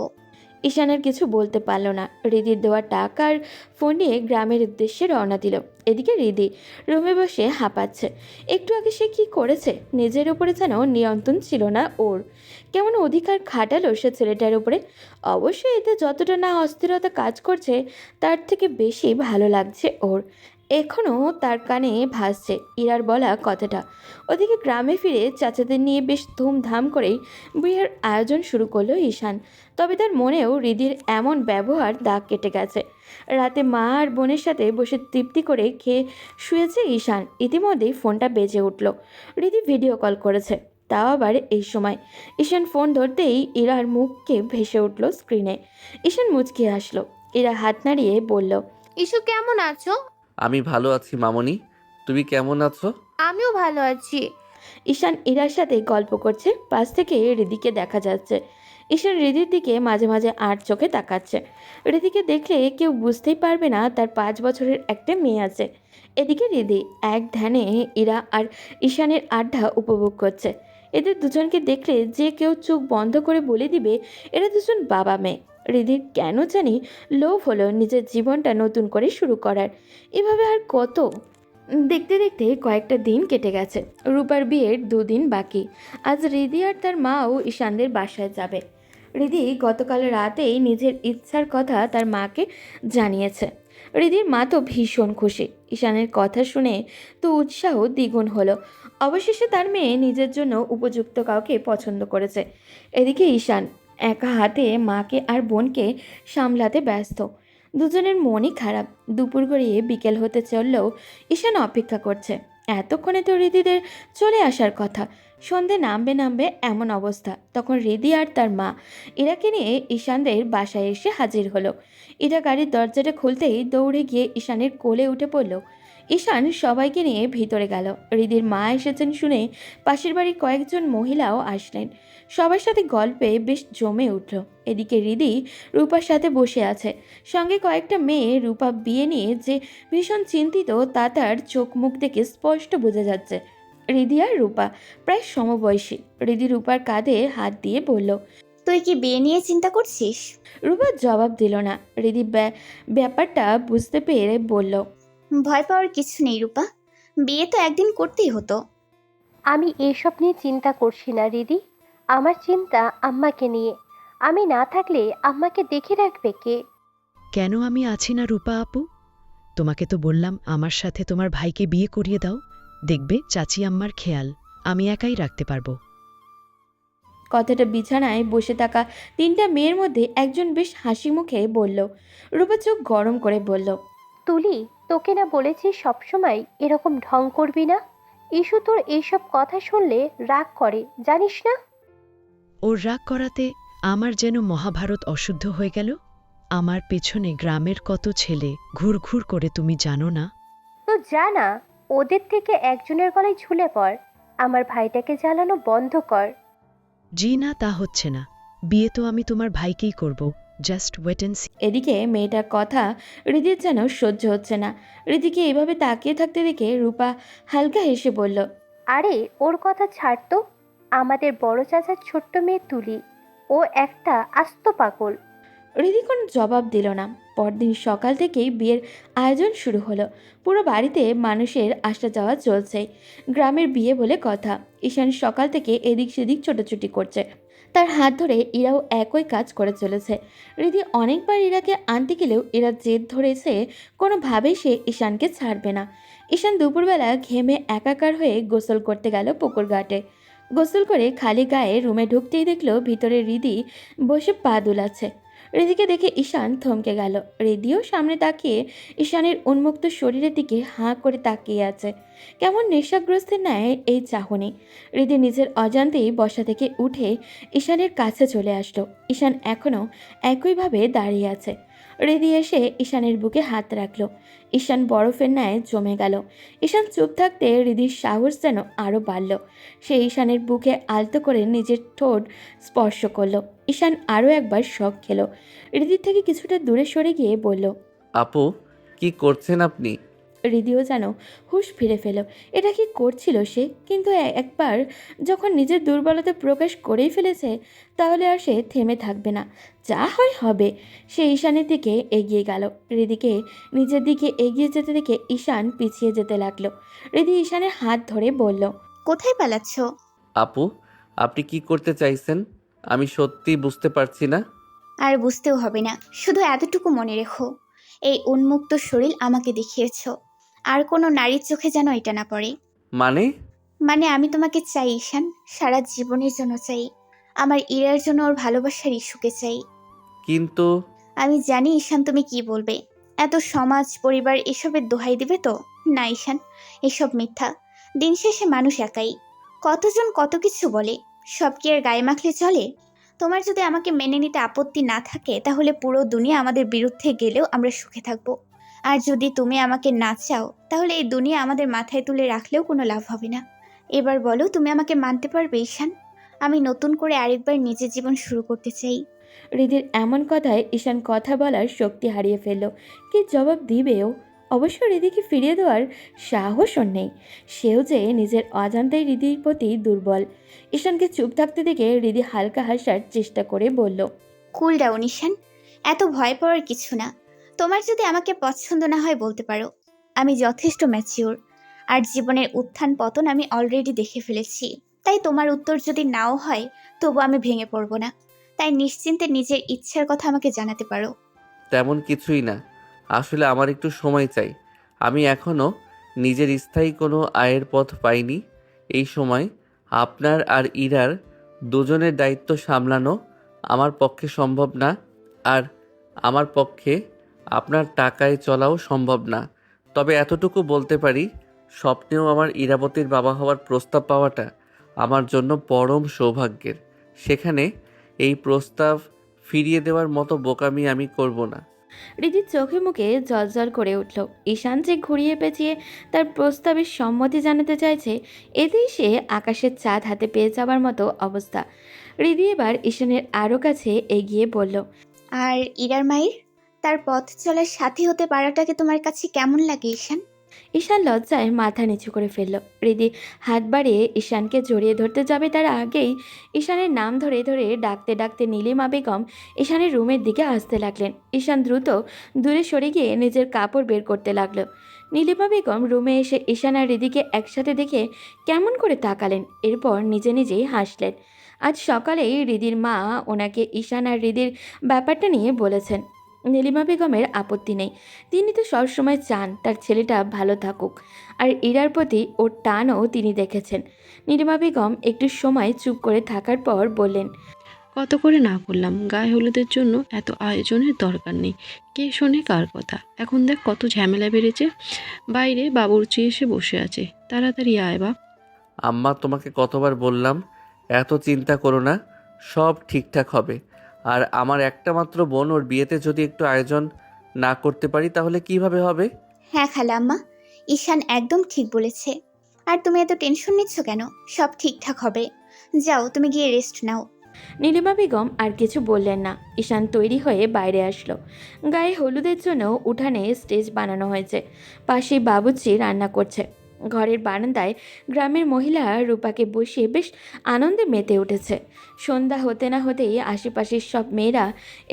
D: ঈশানের কিছু বলতে পারল না। হৃদির দেওয়া টাকার ফোন নিয়ে গ্রামের উদ্দেশ্যে রওনা দিল। এদিকে হৃদি রুমে বসে হাঁপাচ্ছে। একটু আগে সে কী করেছে, নিজের উপরে যেন নিয়ন্ত্রণ ছিল না ওর। কেমন অধিকার খাটালো সে ছেলেটার উপরে। অবশ্যই এতে যতটা না অস্থিরতা কাজ করছে, তার থেকে বেশি ভালো লাগছে ওর। এখনও তার কানে ভাসছে ইরার বলা কথাটা। ওদিকে গ্রামে ফিরে চাচাদের নিয়ে বেশ ধুমধাম করেই বিয়ের আয়োজন শুরু করলো ঈশান। তবে তার মনেও হৃদির এমন ব্যবহার দাগ কেটে গেছে। রাতে মা আর বোনের সাথে বসে তৃপ্তি করে খেয়ে শুয়েছে ঈশান। ইতিমধ্যেই ফোনটা বেজে উঠল। হৃদি ভিডিও কল করেছে, তাও আবার এই সময়। ঈশান ফোন ধরতেই ইরার মুখকে ভেসে উঠল স্ক্রিনে। ঈশান মুচকি আসলো। ইরা হাত নাড়িয়ে বলল,
E: ইস্যু কেমন আছো?
B: আমি ভালো আছি মামনি, তুমি কেমন আছো?
E: আমিও ভালো আছি।
D: ঈশান ইরার সাথে গল্প করছে, পাশ থেকে হৃদিকে দেখা যাচ্ছে। ঈশান হৃদির দিকে মাঝে মাঝে আর চোখে তাকাচ্ছে। হৃদিকে দেখলে কেউ বুঝতেই পারবে না তার 5 বছরের একটা মেয়ে আছে। এদিকে হৃদি এক ধ্যানে ইরা আর ঈশানের আড্ডা উপভোগ করছে। এদের দুজনকে দেখলে যে কেউ চোখ বন্ধ করে বলে দিবে এরা দুজন বাবা মেয়ে। হৃদির কেন জানি লোভ হলো নিজের জীবনটা নতুন করে শুরু করার। এভাবে আর কত? দেখতে দেখতে কয়েকটা দিন কেটে গেছে। রূপার বিয়ের 2 দিন বাকি। আজ হৃদি আর তার মাও ঈশানদের বাসায় যাবে। হৃদি গতকাল রাতেই নিজের ইচ্ছার কথা তার মাকে জানিয়েছে। হৃদির মা তো ভীষণ খুশি। ঈশানের কথা শুনে তো উৎসাহ দ্বিগুণ হলো। অবশেষে তার মেয়ে নিজের জন্য উপযুক্ত কাউকে পছন্দ করেছে। এদিকে ঈশান একা হাতে মাকে আর বোনকে সামলাতে ব্যস্ত। দুজনের মনই খারাপ। দুপুর গড়িয়ে বিকেল হতে চললেও ঈশান অপেক্ষা করছে। এতক্ষণে তো হৃদিদের চলে আসার কথা। সন্ধে নামবে নামবে এমন অবস্থা। তখন হৃদি আর তার মা ইরাকে নিয়ে ঈশানদের বাসায় এসে হাজির হলো। ইরা গাড়ির দরজাটা খুলতেই দৌড়ে গিয়ে ঈশানের কোলে উঠে পড়ল। ঈশান সবাইকে নিয়ে ভিতরে গেল। হৃদির মা এসেছেন শুনে পাশের বাড়ির কয়েকজন মহিলাও আসলেন। সবার সাথে গল্পে বেশ জমে উঠল। এদিকে হৃদি রূপার সাথে বসে আছে, সঙ্গে কয়েকটা মেয়ে। রূপা বিয়ে নিয়ে যে ভীষণ চিন্তিত তা তার চোখ মুখ দেখে স্পষ্ট বোঝা যাচ্ছে। হৃদি আর রূপা প্রায় সমবয়সী। হৃদি রূপার কাঁধে হাত দিয়ে বলল,
A: তুই কি বিয়ে নিয়ে চিন্তা করছিস?
D: রূপা জবাব দিল না। হৃদি ব্যাপারটা বুঝতে পেরে বলল,
A: ভয় পাওয়ার কিছু নেই রূপা, বিয়ে তো একদিন করতেই হতো।
J: আমি এসব নিয়ে চিন্তা করছি না দিদি, আমার চিন্তা আম্মাকে নিয়ে। আমি না থাকলে আম্মাকে দেখে রাখবে কে?
K: কেন আমি আছি না রূপা আপু? তোমাকে তো বললাম আমার সাথে তোমার ভাইকে বিয়ে করিয়ে দাও, দেখবে চাচি আম্মার খেয়াল আমি একাই রাখতে পারবো।
D: কথাটা বিছানায় বসে থাকা 3টা মেয়ের মধ্যে একজন বেশ হাসি মুখে বলল। রূপা চোখ গরম করে বলল,
J: তুলি, তোকে না বলেছি সবসময় এরকম ঢং করবি না? ইস্যু তোর এইসব কথা শুনলে রাগ করে, জানিস না?
K: ওর রাগ করাতে আমার যেন মহাভারত অশুদ্ধ হয়ে গেল। আমার পেছনে গ্রামের কত ছেলে ঘুরঘুর করে, তুমি জানো না?
J: তো জানা, ওদের থেকে একজনের গলায় ঝুলে পড়। আমার ভাইটাকে জ্বালানো বন্ধ কর।
K: জি না, তা হচ্ছে না। বিয়ে তো আমি তোমার ভাইকেই করব, জাস্ট ওয়েট অ্যান্ড সি।
D: এদিকে মেয়েটার কথা হৃদির যেন সহ্য হচ্ছে না। হৃদিকে এইভাবে তাকিয়ে থাকতে দেখে রূপা হালকা হেসে বলল,
J: আরে ওর কথা ছাড় তো। আমাদের বড় চাচার ছোট্ট মেয়ে তুলি, ও একটা আস্ত পাগল।
D: হৃদি কোনো জবাব দিল না। পরদিন সকাল থেকেই বিয়ের আয়োজন শুরু হলো। পুরো বাড়িতে মানুষের আসা যাওয়া চলছে। গ্রামের বিয়ে বলে কথা। ঈশান সকাল থেকে এদিক সেদিক ছোটাছুটি করছে। তার হাত ধরে ইরাও একই কাজ করে চলেছে। রিদি অনেকবার ইরাকে আনতে গেলেও ইরা জেদ ধরেছে কোনোভাবেই সে ঈশানকে ছাড়বে না। ঈশান দুপুরবেলা ঘেমে একাকার হয়ে গোসল করতে গেল পুকুর ঘাটে। গোসল করে খালি গায়ে রুমে ঢুকতেই দেখলো ভিতরে রিদি বসে পা দুলাচ্ছে। রিদিকে দেখে ঈশান থমকে গেল। রিদিও সামনে তাকিয়ে ঈশানের উন্মুক্ত শরীরের দিকে হাঁ করে তাকিয়ে আছে। কেমন নেশাগ্রস্তের ন্যায় এই চাহনি। রিদি নিজের অজান্তেই বসা থেকে উঠে ঈশানের কাছে চলে আসলো। ঈশান এখনও একইভাবে দাঁড়িয়ে আছে। রিদি এসে ঈশানের বুকে হাত রাখলো। ঈশান বরফের ন্যায় জমে গেল। ঈশান চুপ থাকতে রিদির সাহস যেন আরও বাড়ল। সে ঈশানের বুকে আলতো করে নিজের ঠোঁট স্পর্শ করলো। ঈশান আরও একবার শক খেলো। রিদির থেকে কিছুটা দূরে সরে গিয়ে বলল,
B: আপু কি করছেন আপনি?
D: রিদিও যেন হুঁশ ফিরে পেল। এটা কি করছিল সে? কিন্তু একবার যখন নিজের দুর্বলতা প্রকাশ করেই ফেলেছে তাহলে আর সে থেমে থাকবে না। যা হয় হবে। সে ঈশানের দিকে এগিয়ে গেল। রিদিকে নিজের দিকে এগিয়ে যেতে দেখে ঈশান পিছিয়ে যেতে লাগলো। রিদি ঈশানের হাত ধরে বলল,
A: কোথায় পালাচ্ছ?
B: আপু আপনি কি করতে চাইছেন আমি সত্যি বুঝতে পারছি না।
A: আর বুঝতেও হবে না, শুধু এতটুকু মনে রেখো, এই উন্মুক্ত শরীর আমাকে দেখিয়েছ। আর কোনো নারীর চোখে যেন এটা না পড়ে।
B: মানে?
A: মানে আমি তোমাকে চাই ঈশান, সারা জীবনের জন্য চাই। আমার ইরার জন্য ওর ভালোবাসার ইস্যুকে চাই।
B: কিন্তু
A: আমি জানি ঈশান তুমি কি বলবে, এত সমাজ পরিবার এসবের দোহাই দিবে তো। না ঈশান, এসব মিথ্যা। দিন শেষে মানুষ একাই, কতজন কত কিছু বলে, সব কি আর গায়ে মাখলে চলে? তোমার যদি আমাকে মেনে নিতে আপত্তি না থাকে তাহলে পুরো দুনিয়া আমাদের বিরুদ্ধে গেলেও আমরা সুখে থাকবো। আর যদি তুমি আমাকে না চাও তাহলে এই দুনিয়া আমাদের মাথায় তুলে রাখলেও কোনো লাভ হবে না। এবার বলো, তুমি আমাকে মানতে পারবে ঈশান? আমি নতুন করে আরেকবার নিজের জীবন শুরু করতে চাই।
D: রিদির এমন কথায় ঈশান কথা বলার শক্তি হারিয়ে ফেলল। কি জবাব দিবেও? অবশ্য রিদিকে ফিরিয়ে দেওয়ার সাহসও নেই। সেও যে নিজের অজান্তেই রিদির প্রতি দুর্বল। ঈশানকে চুপ থাকতে দেখে রিদি হালকা হাসার চেষ্টা করে বলল,
A: কুল ডাউন ঈশান, এত ভয় পাওয়ার কিছু না। তোমার যদি আমাকে পছন্দ না হয় বলতে পারো। আমি যথেষ্ট ম্যাচিওর, আর জীবনের উত্থান পতন আমি অলরেডি দেখে ফেলেছি। তাই তোমার উত্তর যদি নাও হয় তবু আমি ভেঙে পড়ব না। তাই নিশ্চিন্তে নিজের ইচ্ছার কথা আমাকে জানাতে পারো।
B: তেমন কিছুই না, আসলে আমার একটু সময় চাই। আমি এখনও নিজের স্থায়ী কোনো আয়ের পথ পাইনি। এই সময় আপনার আর ইরার দুজনের দায়িত্ব সামলানো আমার পক্ষে সম্ভব না। আর আমার পক্ষে আপনার টাকায় চলাও সম্ভব না। তবে এতটুকু বলতে পারি, স্বপ্নেও আমার ইরাবতীর বাবা হওয়ার প্রস্তাব পাওয়াটা আমার জন্য পরম সৌভাগ্যের। সেখানে এই প্রস্তাব ফিরিয়ে দেওয়ার মতো বোকামি আমি করব না।
D: রিদির চোখে মুখে জলজল করে উঠল। ঈশান যে ঘুরিয়ে পেঁচিয়ে তার প্রস্তাবের সম্মতি জানাতে চাইছে, এতেই সে আকাশের চাঁদ হাতে পেয়ে যাবার মতো অবস্থা। রিদি এবার ঈশানের আরও কাছে এগিয়ে বলল,
A: আর ইরার মায়ের, তার পথ চলার সাথী হতে পারাটাকে তোমার কাছে কেমন লাগে ঈশান?
D: ঈশান লজ্জায় মাথা নিচু করে ফেলল। রিদি হাত বাড়িয়ে ঈশানকে জড়িয়ে ধরতে যাবে তার আগেই ঈশানের নাম ধরে ধরে ডাকতে ডাকতে নীলিমা বেগম ঈশানের রুমের দিকে আসতে লাগলেন। ঈশান দ্রুত দূরে সরে গিয়ে নিজের কাপড় বের করতে লাগলো। নীলিমা বেগম রুমে এসে ঈশান আর রিদিকে একসাথে দেখে কেমন করে তাকালেন, এরপর নিজে নিজেই হাসলেন। আজ সকালেই রিদির মা ওনাকে ঈশান আর রিদির ব্যাপারটা নিয়ে বলেছেন। নীলিমা বেগমের আপত্তি নেই, তিনি তো সবসময় চান তার ছেলেটা ভালো থাকুক, আর ইরার প্রতি ওর টানও তিনি দেখেছেন। নীলিমা বেগম একটু সময় চুপ করে থাকার পর বললেন,
F: কত করে না করলাম, গায়ে হলুদের জন্য এত আয়োজনের দরকার নেই। কে শোনে কার কথা? এখন দেখ কত ঝামেলা বেড়েছে। বাইরে বাবুর্চি এসে বসে আছে, তাড়াতাড়ি আয় বাপ।
B: আম্মা তোমাকে কতবার বললাম এত চিন্তা করো না, সব ঠিকঠাক হবে। আর আমার একটা মাত্র বোন, ওর বিয়েতে যদি একটু আয়োজন না করতে পারি তাহলে কিভাবে হবে?
A: হ্যাঁ খালাম্মা, ঈশান একদম ঠিক বলেছে। আর তুমি এত টেনশন নিচ্ছ কেন? সব ঠিকঠাক হবে। যাও, তুমি গিয়ে রেস্ট নাও।
D: নীলিমা বেগম আর কিছু বললেন না। ঈশান তৈরি হয়ে বাইরে আসলো। গায়ে হলুদের জন্য উঠানে স্টেজ বানানো হয়েছে, পাশেই বাবুর্চি রান্না করছে। ঘরের বারান্দায় গ্রামের মহিলা রূপাকে বসিয়ে বেশ আনন্দে মেতে উঠেছে। সন্ধ্যা হতে না হতেই আশেপাশের সব মেয়েরা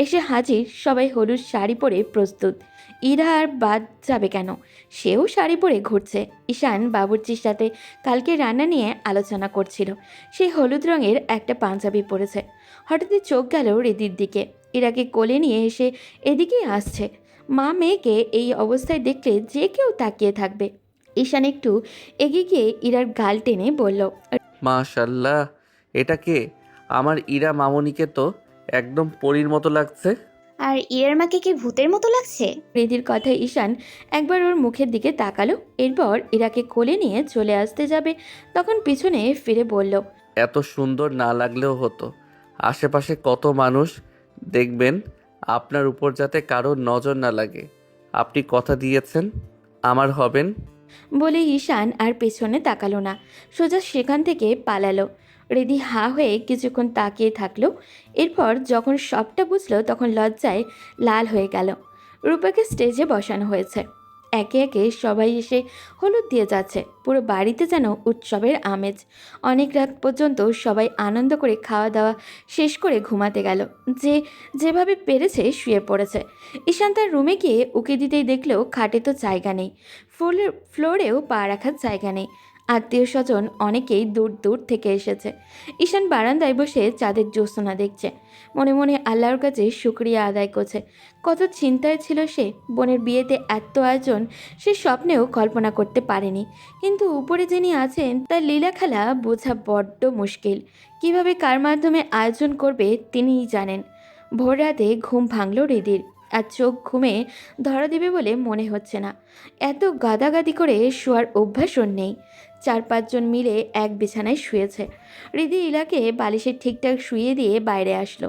D: এসে হাজির, সবাই হলুদ শাড়ি পরে প্রস্তুত। ইরা আর বাদ যাবে কেন, সেও শাড়ি পরে ঘুরছে। ঈশান বাবুর্চির সাথে কালকে রান্না নিয়ে আলোচনা করছিল। সে হলুদ রঙের একটা পাঞ্জাবি পরেছে। হঠাৎই চোখ গেল রিদির দিকে। ইরাকে কোলে নিয়ে এসে এদিকেই আসছে। মা মেয়েকে এই অবস্থায় দেখলে যে কেউ তাকিয়ে থাকবে। ঈশান একটু এগিয়ে গিয়ে ইরার গাল টেনে বলল,
B: মাশাল্লাহ, এটা কে? আমার ইরা মামনিকে তো একদম পরীর মতো লাগছে।
A: আর ইরার মাকে কি ভূতের মতো লাগছে?
D: রিদির কথায় ঈশান একবার ওর মুখের দিকে তাকালো। এরপর ইরাকে কোলে নিয়ে চলে আসতে যাবে, তখন পিছনে ফিরে বলল,
B: এত সুন্দর না লাগলেও হতো। আশেপাশে কত মানুষ দেখবেন, আপনার উপর যাতে কারোর নজর না লাগে। আপনি কথা দিয়েছেন আমার হবেন।
D: বলে ঈশান আর পেছনে তাকালো না, সোজা সেখান থেকে পালালো। রিদি হা হয়ে কিছুক্ষণ তাকিয়ে থাকলো। এরপর যখন সবটা বুঝলো তখন লজ্জায় লাল হয়ে গেল। রূপাকে স্টেজে বসানো হয়েছে। একে একে সবাই এসে হলুদ দিয়ে যাচ্ছে। পুরো বাড়িতে যেন উৎসবের আমেজ। অনেক রাত পর্যন্ত সবাই আনন্দ করে খাওয়া দাওয়া শেষ করে ঘুমাতে গেল। যে যেভাবে পেরেছে শুয়ে পড়েছে। ঈশান তার রুমে গিয়ে উকি দিতেই দেখলেও খাটে তো জায়গা নেই, ফ্লোরেও পা রাখার জায়গা নেই। আত্মীয় স্বজন অনেকেই দূর দূর থেকে এসেছে। ঈশান বারান্দায় বসে চাঁদের জ্যোৎস্না দেখছে। মনে মনে আল্লাহর কাছে শুকরিয়া আদায় করছে। কত চিন্তায় ছিল সে। বোনের বিয়েতে এত আয়োজন সে স্বপ্নেও কল্পনা করতে পারেনি। কিন্তু উপরে যিনি আছেন তার লীলা খেলা বোঝা বড্ড মুশকিল। কিভাবে কার মাধ্যমে আয়োজন করবে তিনিই জানেন। ভোর রাতে ঘুম ভাঙল রিদির। আর চোখ ঘুমে ধরা দেবে বলে মনে হচ্ছে না। এত গাদাগাদি করে শোয়ার অভ্যাস ওর নেই। 4-5 জন মিলে এক বিছানায় শুয়েছে। রিদি ইলাকে বালিশে ঠিকঠাক শুয়ে দিয়ে বাইরে আসলো।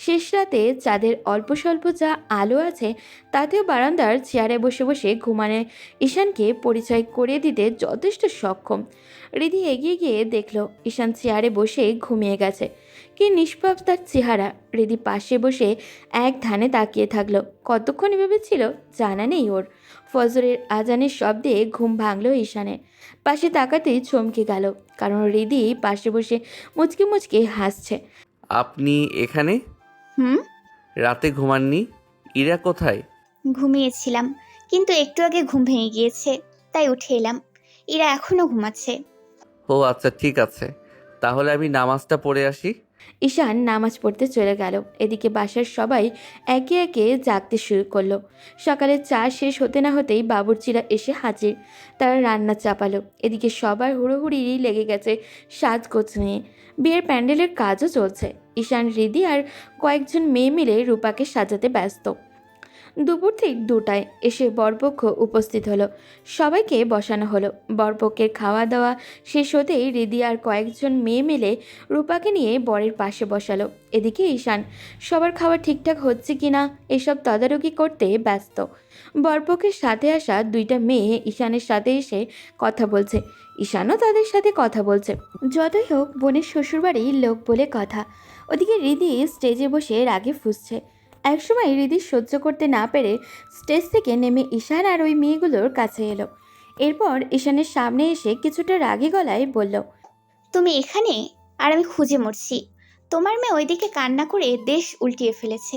D: শেষ রাতে চাঁদের অল্প স্বল্প যা আলো আছে তাতেও বারান্দার চেয়ারে বসে বসে ঘুমানো ঈশানকে পরিচয় করিয়ে দিতে যথেষ্ট সক্ষম। রিদি এগিয়ে গিয়ে দেখলো ঈশান চেয়ারে বসে ঘুমিয়ে গেছে। কি নিষ্পাপ তার চেহারা। রিদি পাশে বসে এক ধ্যানে তাকিয়ে থাকলো। কতক্ষণ এভাবে ছিল জানা নেই ওর। ফজরের আজানের শব্দে ঘুম ভাঙলো ঈশানের। পাশে তাকাতেই চমকে গেল, কারণ রিদি পাশে বসে মুচকি মুচকি হাসছে।
B: আপনি এখানে?
A: হুম,
B: রাতে ঘুমাননি? ইরা কোথায়?
A: ঘুমিয়েছিলাম, কিন্তু একটু আগে ঘুম ভেঙে গিয়েছে, তাই উঠে এলাম। ইরা এখনো ঘুমাচ্ছে।
B: ও আচ্ছা, ঠিক আছে, তাহলে আমি নামাজটা পড়ে আসি।
D: ঈশান নামাজ পড়তে চলে গেল। এদিকে বাসার সবাই একে একে জাগতে শুরু করলো। সকালে চা শেষ হতে না হতেই বাবুর্চিরা এসে হাজির। তারা রান্না চাপালো। এদিকে সবার হুড়োহুড়ি লেগে গেছে সাজগোজ নিয়ে। বিয়ের প্যান্ডেলের কাজও চলছে। ঈশান, রিদি আর কয়েকজন মেয়ে মিলে রূপাকে সাজাতে ব্যস্ত। দুপুর ঠিক 2টায় এসে বরপক্ষ উপস্থিত হলো। সবাইকে বসানো হলো। বরপক্ষের খাওয়া দাওয়া শেষ হতেই রিদি আর কয়েকজন মেয়ে মিলে রূপাকে নিয়ে বরের পাশে বসালো। এদিকে ঈশান সবার খাওয়া ঠিকঠাক হচ্ছে কিনা এসব তদারকি করতে ব্যস্ত। বরপক্ষের সাথে আসা 2টা মেয়ে ঈশানের সাথে এসে কথা বলছে। ঈশানও তাদের সাথে কথা বলছে। যতই হোক বোনের শ্বশুরবাড়ির লোক বলে কথা। ওদিকে রিদি স্টেজে বসে রাগে ফুঁসছে। একসময় রিদি সহ্য করতে না পেরে স্টেজ থেকে নেমে ঈশান আর ওই মেয়েগুলোর কাছে এলো। এরপর ঈশানের সামনে এসে কিছুটা রাগী গলায় বলল,
A: তুমি এখানে, আর আমি খুঁজে মরছি। তোমার মেয়ে ওইদিকে কান্না করে দেশ উল্টিয়ে ফেলেছে।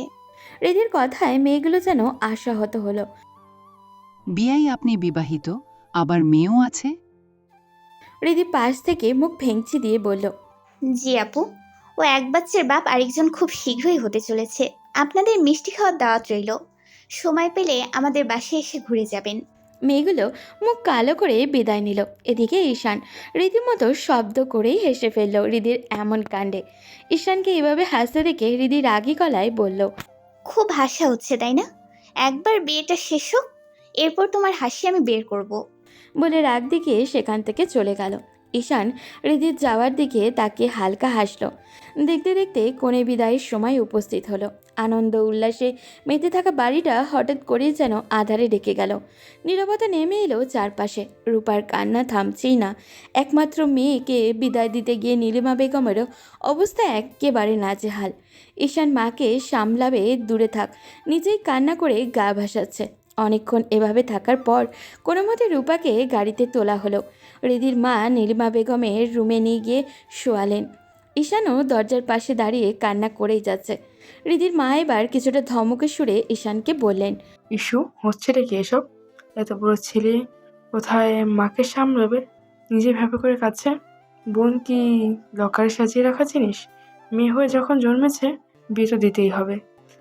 D: রিদির কথায় মেয়েগুলো যেন আশাহত হলো।
L: বিয়াই আপনি বিবাহিত, আবার মেয়েও আছে?
D: রিদি পাশ থেকে মুখ ভেঙচি দিয়ে বলল,
A: জি আপু, ও এক বাচ্চার বাপ আরেকজন খুব শীঘ্রই হতে চলেছে। আপনাদের মিষ্টি খাওয়ার দাওয়াত রইল। সময় পেলে আমাদের বাসায় এসে ঘুরে যাবেন।
D: মেয়েগুলো মুখ কালো করে বিদায় নিল। এদিকে ঈশান রীতিমতো শব্দ করেই হেসে ফেলল রিদির এমন কাণ্ডে। ঈশানকে এভাবে হাসতে দেখে রিদি রাগী গলায় বলল,
A: খুব হাসা হচ্ছে তাই না? একবার বিয়েটা শেষ হোক, এরপর তোমার হাসি আমি বের করব।
D: বলে রাগ দেখিয়ে সেখান থেকে চলে গেল। ঈশান রিদির যাওয়ার দিকে তাকিয়ে হালকা হাসল। দেখতে দেখতে কনে বিদায়ের সময় উপস্থিত হলো। আনন্দ উল্লাসে মেতে থাকা বাড়িটা হঠাৎ করেই যেন আধারে ডেকে গেল। নীরবতা নেমে এলো চারপাশে। রূপার কান্না থামছেই না। একমাত্র মেয়েকে বিদায় দিতে গিয়ে নীলিমা বেগমেরও অবস্থা একেবারে নাজেহাল। ঈশান মাকে সামলাবে দূরে থাক, নিজেই কান্না করে গা ভাসাচ্ছে। অনেকক্ষণ এভাবে থাকার পর কোনো মতে রূপাকে গাড়িতে তোলা হলো। রিদির মা নীলিমা বেগমের রুমে নিয়ে গিয়ে শোয়ালেন। ঈশানও দরজার পাশে দাঁড়িয়ে কান্না করেই যাচ্ছে। রিদির মা এবার কিছুটা ধমকে সুরে ঈশানকে বললেন,
C: ইস্যু হচ্ছে রে কি এসব? এত বড় ছেলে কোথায় মাকে সামলাবে, নিজে ভেবে করে কাছে। বোন কি লকারে সাজিয়ে রাখা জিনিস? মেয়ে হয়ে যখন জন্মেছে বিয়ে তো দিতেই হবে।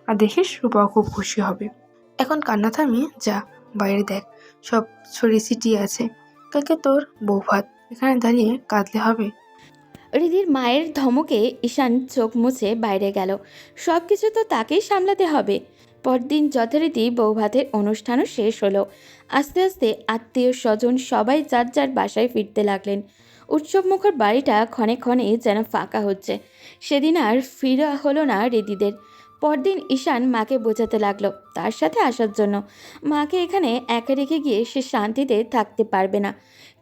C: আর দেখিস রূপাও খুব খুশি হবে। এখন কান্না থামিয়ে যা বাইরে দেখ, সব ছড়িয়ে ছিটিয়ে আছে। কালকে তোর বউ ভাত, এখানে দাঁড়িয়ে কাঁদলে হবে?
D: রিদির মায়ের ধমকে ঈশান চোখ মুছে বাইরে গেল। সব কিছু তো তাকেই সামলাতে হবে। পরদিন যথারীতি বৌভাতের অনুষ্ঠানও শেষ হলো। আস্তে আস্তে আত্মীয় স্বজন সবাই যার যার বাসায় ফিরতে লাগলেন। উৎসবমুখর বাড়িটা ক্ষণে ক্ষণে যেন ফাঁকা হচ্ছে। সেদিন আর ফিরা হলো না রিদিদের। পরদিন ঈশান মাকে বোঝাতে লাগলো তার সাথে আসার জন্য। মাকে এখানে একা রেখে গিয়ে সে শান্তিতে থাকতে পারবে না।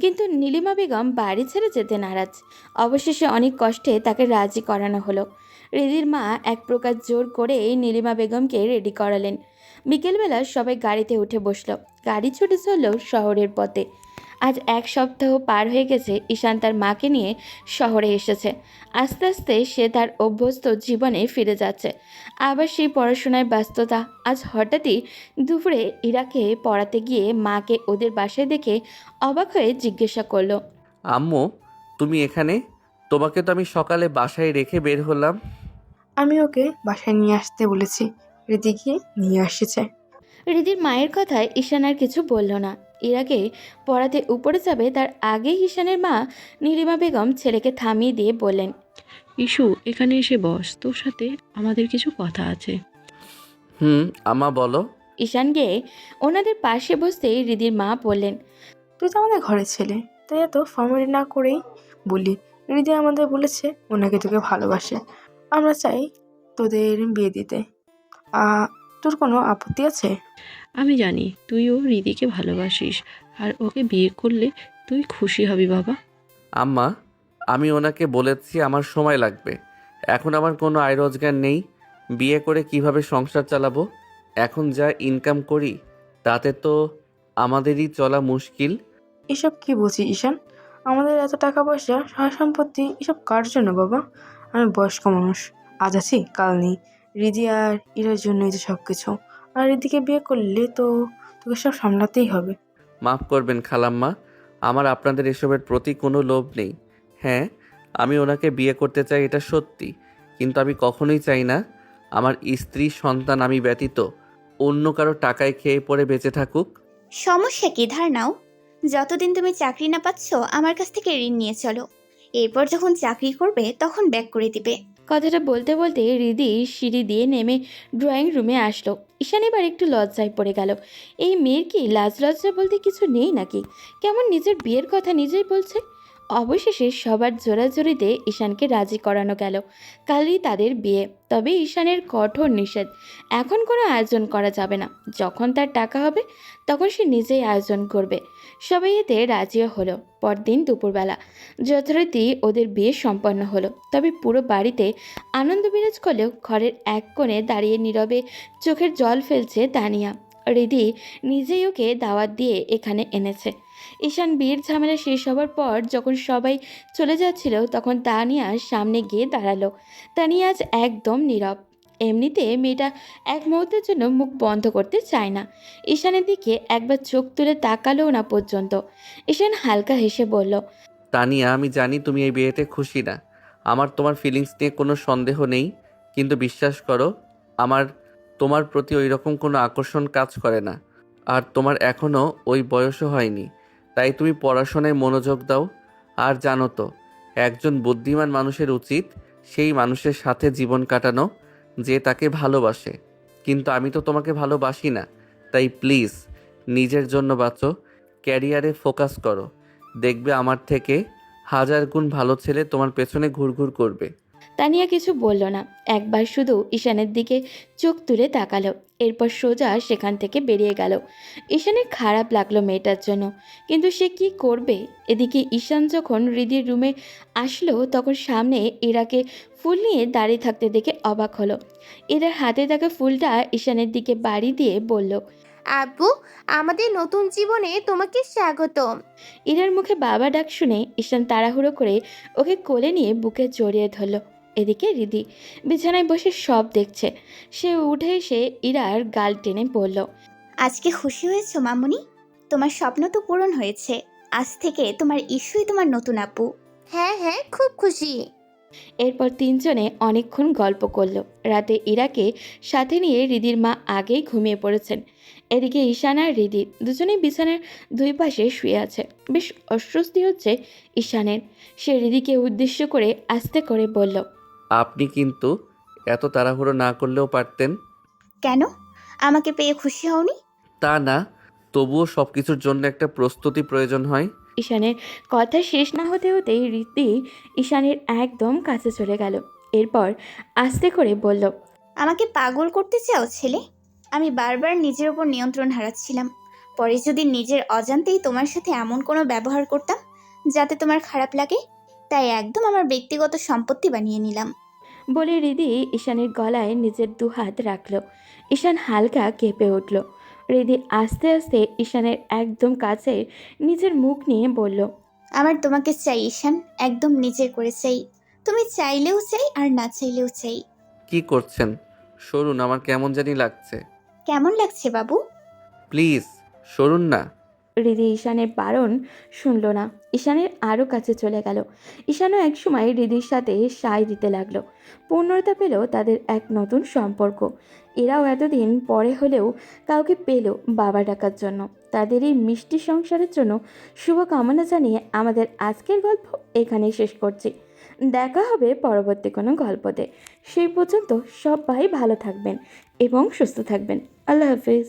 D: কিন্তু নীলিমা বেগম বাড়ি ছেড়ে যেতে নারাজ। অবশেষে অনেক কষ্টে তাকে রাজি করানো হলো। রিদির মা এক প্রকার জোর করেই নীলিমা বেগমকে রেডি করালেন। বিকেলবেলা সবাই গাড়িতে উঠে বসলো। গাড়ি ছুটে চলল শহরের পথে। আজ এক সপ্তাহ পার হয়ে গেছে ঈশান তার মাকে নিয়ে শহরে এসেছে। আস্তে আস্তে সে তার অভ্যস্ত জীবনে ফিরে যাচ্ছে। আবার সেই পড়াশোনায় ব্যস্ততা। আজ হঠাৎই দুপুরে ইরাকে পড়াতে গিয়ে মাকে ওদের বাসায় দেখে অবাক হয়ে জিজ্ঞাসা করলো,
B: আম্মু, তুমি এখানে? তোমাকে তো আমি সকালে বাসায় রেখে বের হলাম।
C: আমি ওকে বাসায় নিয়ে আসতে বলেছি, রেদি গিয়ে নিয়ে আসছে।
D: রিদির মায়ের কথায় ঈশান আর কিছু বলল না। ইরাকে পড়াতে উপরে যাবে তার আগেই ঈশানের মা নীলিমা বেগম ছেলেকে থামিয়ে দিয়ে বললেন,
F: ইস্যু, এখানে এসে বস, তোর সাথে আমাদের কিছু কথা আছে।
B: আম্মা বলো।
D: ঈশান গিয়ে ওনাদের পাশে বসতেই রিদির মা বললেন,
C: তুই তো আমাদের ঘরের ছেলে, তাই এত ফর্মালিটি না করেই বলি, রিদি আমাদের বলেছে ওনাকে তোকে ভালোবাসে, আমরা চাই তোদের বিয়ে দিতে। তোর কোনো আপত্তি আছে?
F: আমি জানি তুইও রিদিকে ভালোবাসিস, আর ওকে বিয়ে করলে তুই খুশি হবি বাবা।
B: আম্মা, আমি ওনাকে বলেছি আমার সময় লাগবে। এখন আমার কোনো আয় রোজগার নেই। বিয়ে করে কিভাবে সংসার চালাবো? এখন যা ইনকাম করি তাতে তো আমাদেরই চলা মুশকিল।
C: এসব কি বলছি ঈশান? আমাদের এত টাকা পয়সা, সহায় সম্পত্তি, এসব কার জন্য বাবা? আমি বয়স্ক মানুষ, আজ আছি কাল নেই। রিদি আর ইরার জন্যই তো সব কিছু। আর রিদিকে বিয়ে করলে তো তোকে সব সামলাতেই হবে।
B: মাফ করবেন খালাম্মা, আমার আপনাদের এসবের প্রতি কোনো লোভ নেই। হ্যাঁ, আমি ওনাকে বিয়ে করতে চাই, এটা সত্যি। কিন্তু আমি কখনোই চাই না আমার স্ত্রী সন্তান আমি ব্যতীত অন্য কারো টাকায় খেয়ে পড়ে বেঁচে থাকুক।
A: সমস্যা কি? ধার নাও। যতদিন তুমি চাকরি না পাচ্ছ আমার কাছ থেকে ঋণ নিয়ে চলো। এরপর যখন চাকরি করবে তখন ব্যাক করে দিবে।
D: কথাটা বলতে বলতে রিদি সিঁড়ি দিয়ে নেমে ড্রয়িং রুমে আসলো। ঈশান এবার একটু লজ্জায় পড়ে গেল। এই মেয়ের কি লাজ লজ্জা বলতে কিছু নেই নাকি? কেমন নিজের বিয়ের কথা নিজেই বলছে। অবশেষে সবার জোরাজোরিতে ঈশানকে রাজি করানো গেল। কালই তাদের বিয়ে। তবে ঈশানের কঠোর নিষেধ, এখন কোনো আয়োজন করা যাবে না। যখন তার টাকা হবে তখন সে নিজেই আয়োজন করবে। সবাই এতে রাজিও হলো। পরদিন দুপুরবেলা যথারীতি ওদের বিয়ে সম্পন্ন হলো। তবে পুরো বাড়িতে আনন্দ বিরাজ করলেও ঘরের এক কোণে দাঁড়িয়ে নীরবে চোখের জল ফেলছে তানিয়া। রিদি নিজেই ওকে দাওয়াত দিয়ে এখানে এনেছে। ঈশান বিয়ের ঝামেলা শেষ হবার পর যখন সবাই চলে যাচ্ছিল তখন তানিয়া সামনে গিয়ে দাঁড়ালো। তানিয়া আজ একদম নীরব। এমনিতে মেয়েটা এক মুহূর্তের জন্য মুখ বন্ধ করতে চায় না। ঈশানের দিকে একবার চোখ তুলে তাকালোও না পর্যন্ত। ঈশান হালকা হেসে বলল,
B: তানিয়া, আমি জানি তুমি এই বিয়েতে খুশি না। আমার তোমার ফিলিংস নিয়ে কোনো সন্দেহ নেই। কিন্তু বিশ্বাস করো, আমার তোমার প্রতি ওই রকম কোনো আকর্ষণ কাজ করে না। আর তোমার এখনও ওই বয়সও হয়নি। তাই তুমি পড়াশোনায় মনোযোগ দাও। আর জানো তো, একজন বুদ্ধিমান মানুষের উচিত সেই মানুষের সাথে জীবন কাটানো যে তাকে ভালোবাসে। কিন্তু আমি তো তোমাকে ভালোবাসি না। তাই প্লিজ নিজের জন্য বাঁচো, ক্যারিয়ারে ফোকাস করো। দেখবে আমার থেকে হাজার গুণ ভালো ছেলে তোমার পেছনে ঘুরঘুর করবে।
D: তানিয়া কিছু বলল না। একবার শুধু ঈশানের দিকে চোখ তুলে তাকালো। এরপর সোজা সেখান থেকে বেরিয়ে গেল। ঈশানের খারাপ লাগলো মেয়েটার জন্য, কিন্তু সে কি করবে? এদিকে ঈশান যখন রিদির রুমে আসলো তখন সামনে ইরাকে ফুল নিয়ে দাঁড়িয়ে থাকতে দেখে অবাক হলো। ইরার হাতে থাকা ফুলটা ঈশানের দিকে বাড়ি দিয়ে বলল,
E: আব্বু, আমাদের নতুন জীবনে তোমাকে স্বাগতম।
D: ইরার মুখে বাবা ডাক শুনে ঈশান তাড়াহুড়ো করে ওকে কোলে নিয়ে বুকে জড়িয়ে ধরল। এদিকে রিদি বিছানায় বসে সব দেখছে। সে উঠে এসে ইরার গাল টেনে বলল,
A: আজকে খুশি হয়েছো মামুনি? তোমার স্বপ্ন তো পূরণ হয়েছে। আজ থেকে তোমার ইস্যুই তোমার নতুন আপু।
E: হ্যাঁ হ্যাঁ, খুব খুশি।
D: এরপর তিনজনে অনেকক্ষণ গল্প করলো। রাতে ইরাকে সাথে নিয়ে রিদির মা আগেই ঘুমিয়ে পড়েছেন। এদিকে ঈশান আর রিদি দুজনেই বিছানার দুই পাশে শুয়ে আছে। বেশ অস্বস্তি হচ্ছে ঈশানের। সে রিদিকে উদ্দেশ্য করে আস্তে করে বলল,
B: আপনি কিন্তু এত তাড়াহুড়ো না করলেও পারতেন।
A: কেন? আমাকে পেয়ে খুশি হওনি?
B: তা না, তবুও সব কিছুর জন্য একটা প্রস্তুতি প্রয়োজন হয়।
D: ঈশানের কথা শেষ না হতে হতেই রিদি ঈশানের একদম কাছে চলে গেল। এরপর আস্তে করে বলল,
A: আমাকে পাগল করতে চাও ছেলে? আমি বারবার নিজের ওপর নিয়ন্ত্রণ হারাচ্ছিলাম। পরে যদি নিজের অজান্তেই তোমার সাথে এমন কোনো ব্যবহার করতাম যাতে তোমার খারাপ লাগে, তাই একদম আমার ব্যক্তিগত সম্পত্তি বানিয়ে নিলাম।
D: বলে রিদি ঈশানের গলায় নিজের দুহাত রাখল। ঈশান হালকা কেঁপে উঠল। রিদি আস্তে আস্তে ঈশানের একদম কাছে নিজের মুখ নিয়ে বলল,
A: আমার তোমাকে চাই ঈশান, একদম নিজের করে চাই। তুমি চাইলেও চাই আর না চাইলেও চাই।
B: কি করছেন? সরুন, আমার কেমন জানি লাগছে।
A: কেমন লাগছে বাবু?
B: প্লিজ সরুন না।
D: রিদি ঈশানের বারণ শুনল না। ঈশানের আরও কাছে চলে গেল। ঈশানও একসময় রিদির সাথে সায় দিতে লাগলো। পূর্ণতা পেল তাদের এক নতুন সম্পর্ক। এরাও এতদিন পরে হলেও কাউকে পেল বাবা ডাকার জন্য। তাদের এই মিষ্টি সংসারের জন্য শুভকামনা জানিয়ে আমাদের আজকের গল্প এখানেই শেষ করছি। দেখা হবে পরবর্তী কোনো গল্পতে। সেই পর্যন্ত সবাই ভালো থাকবেন এবং সুস্থ থাকবেন। আল্লাহ হাফিজ।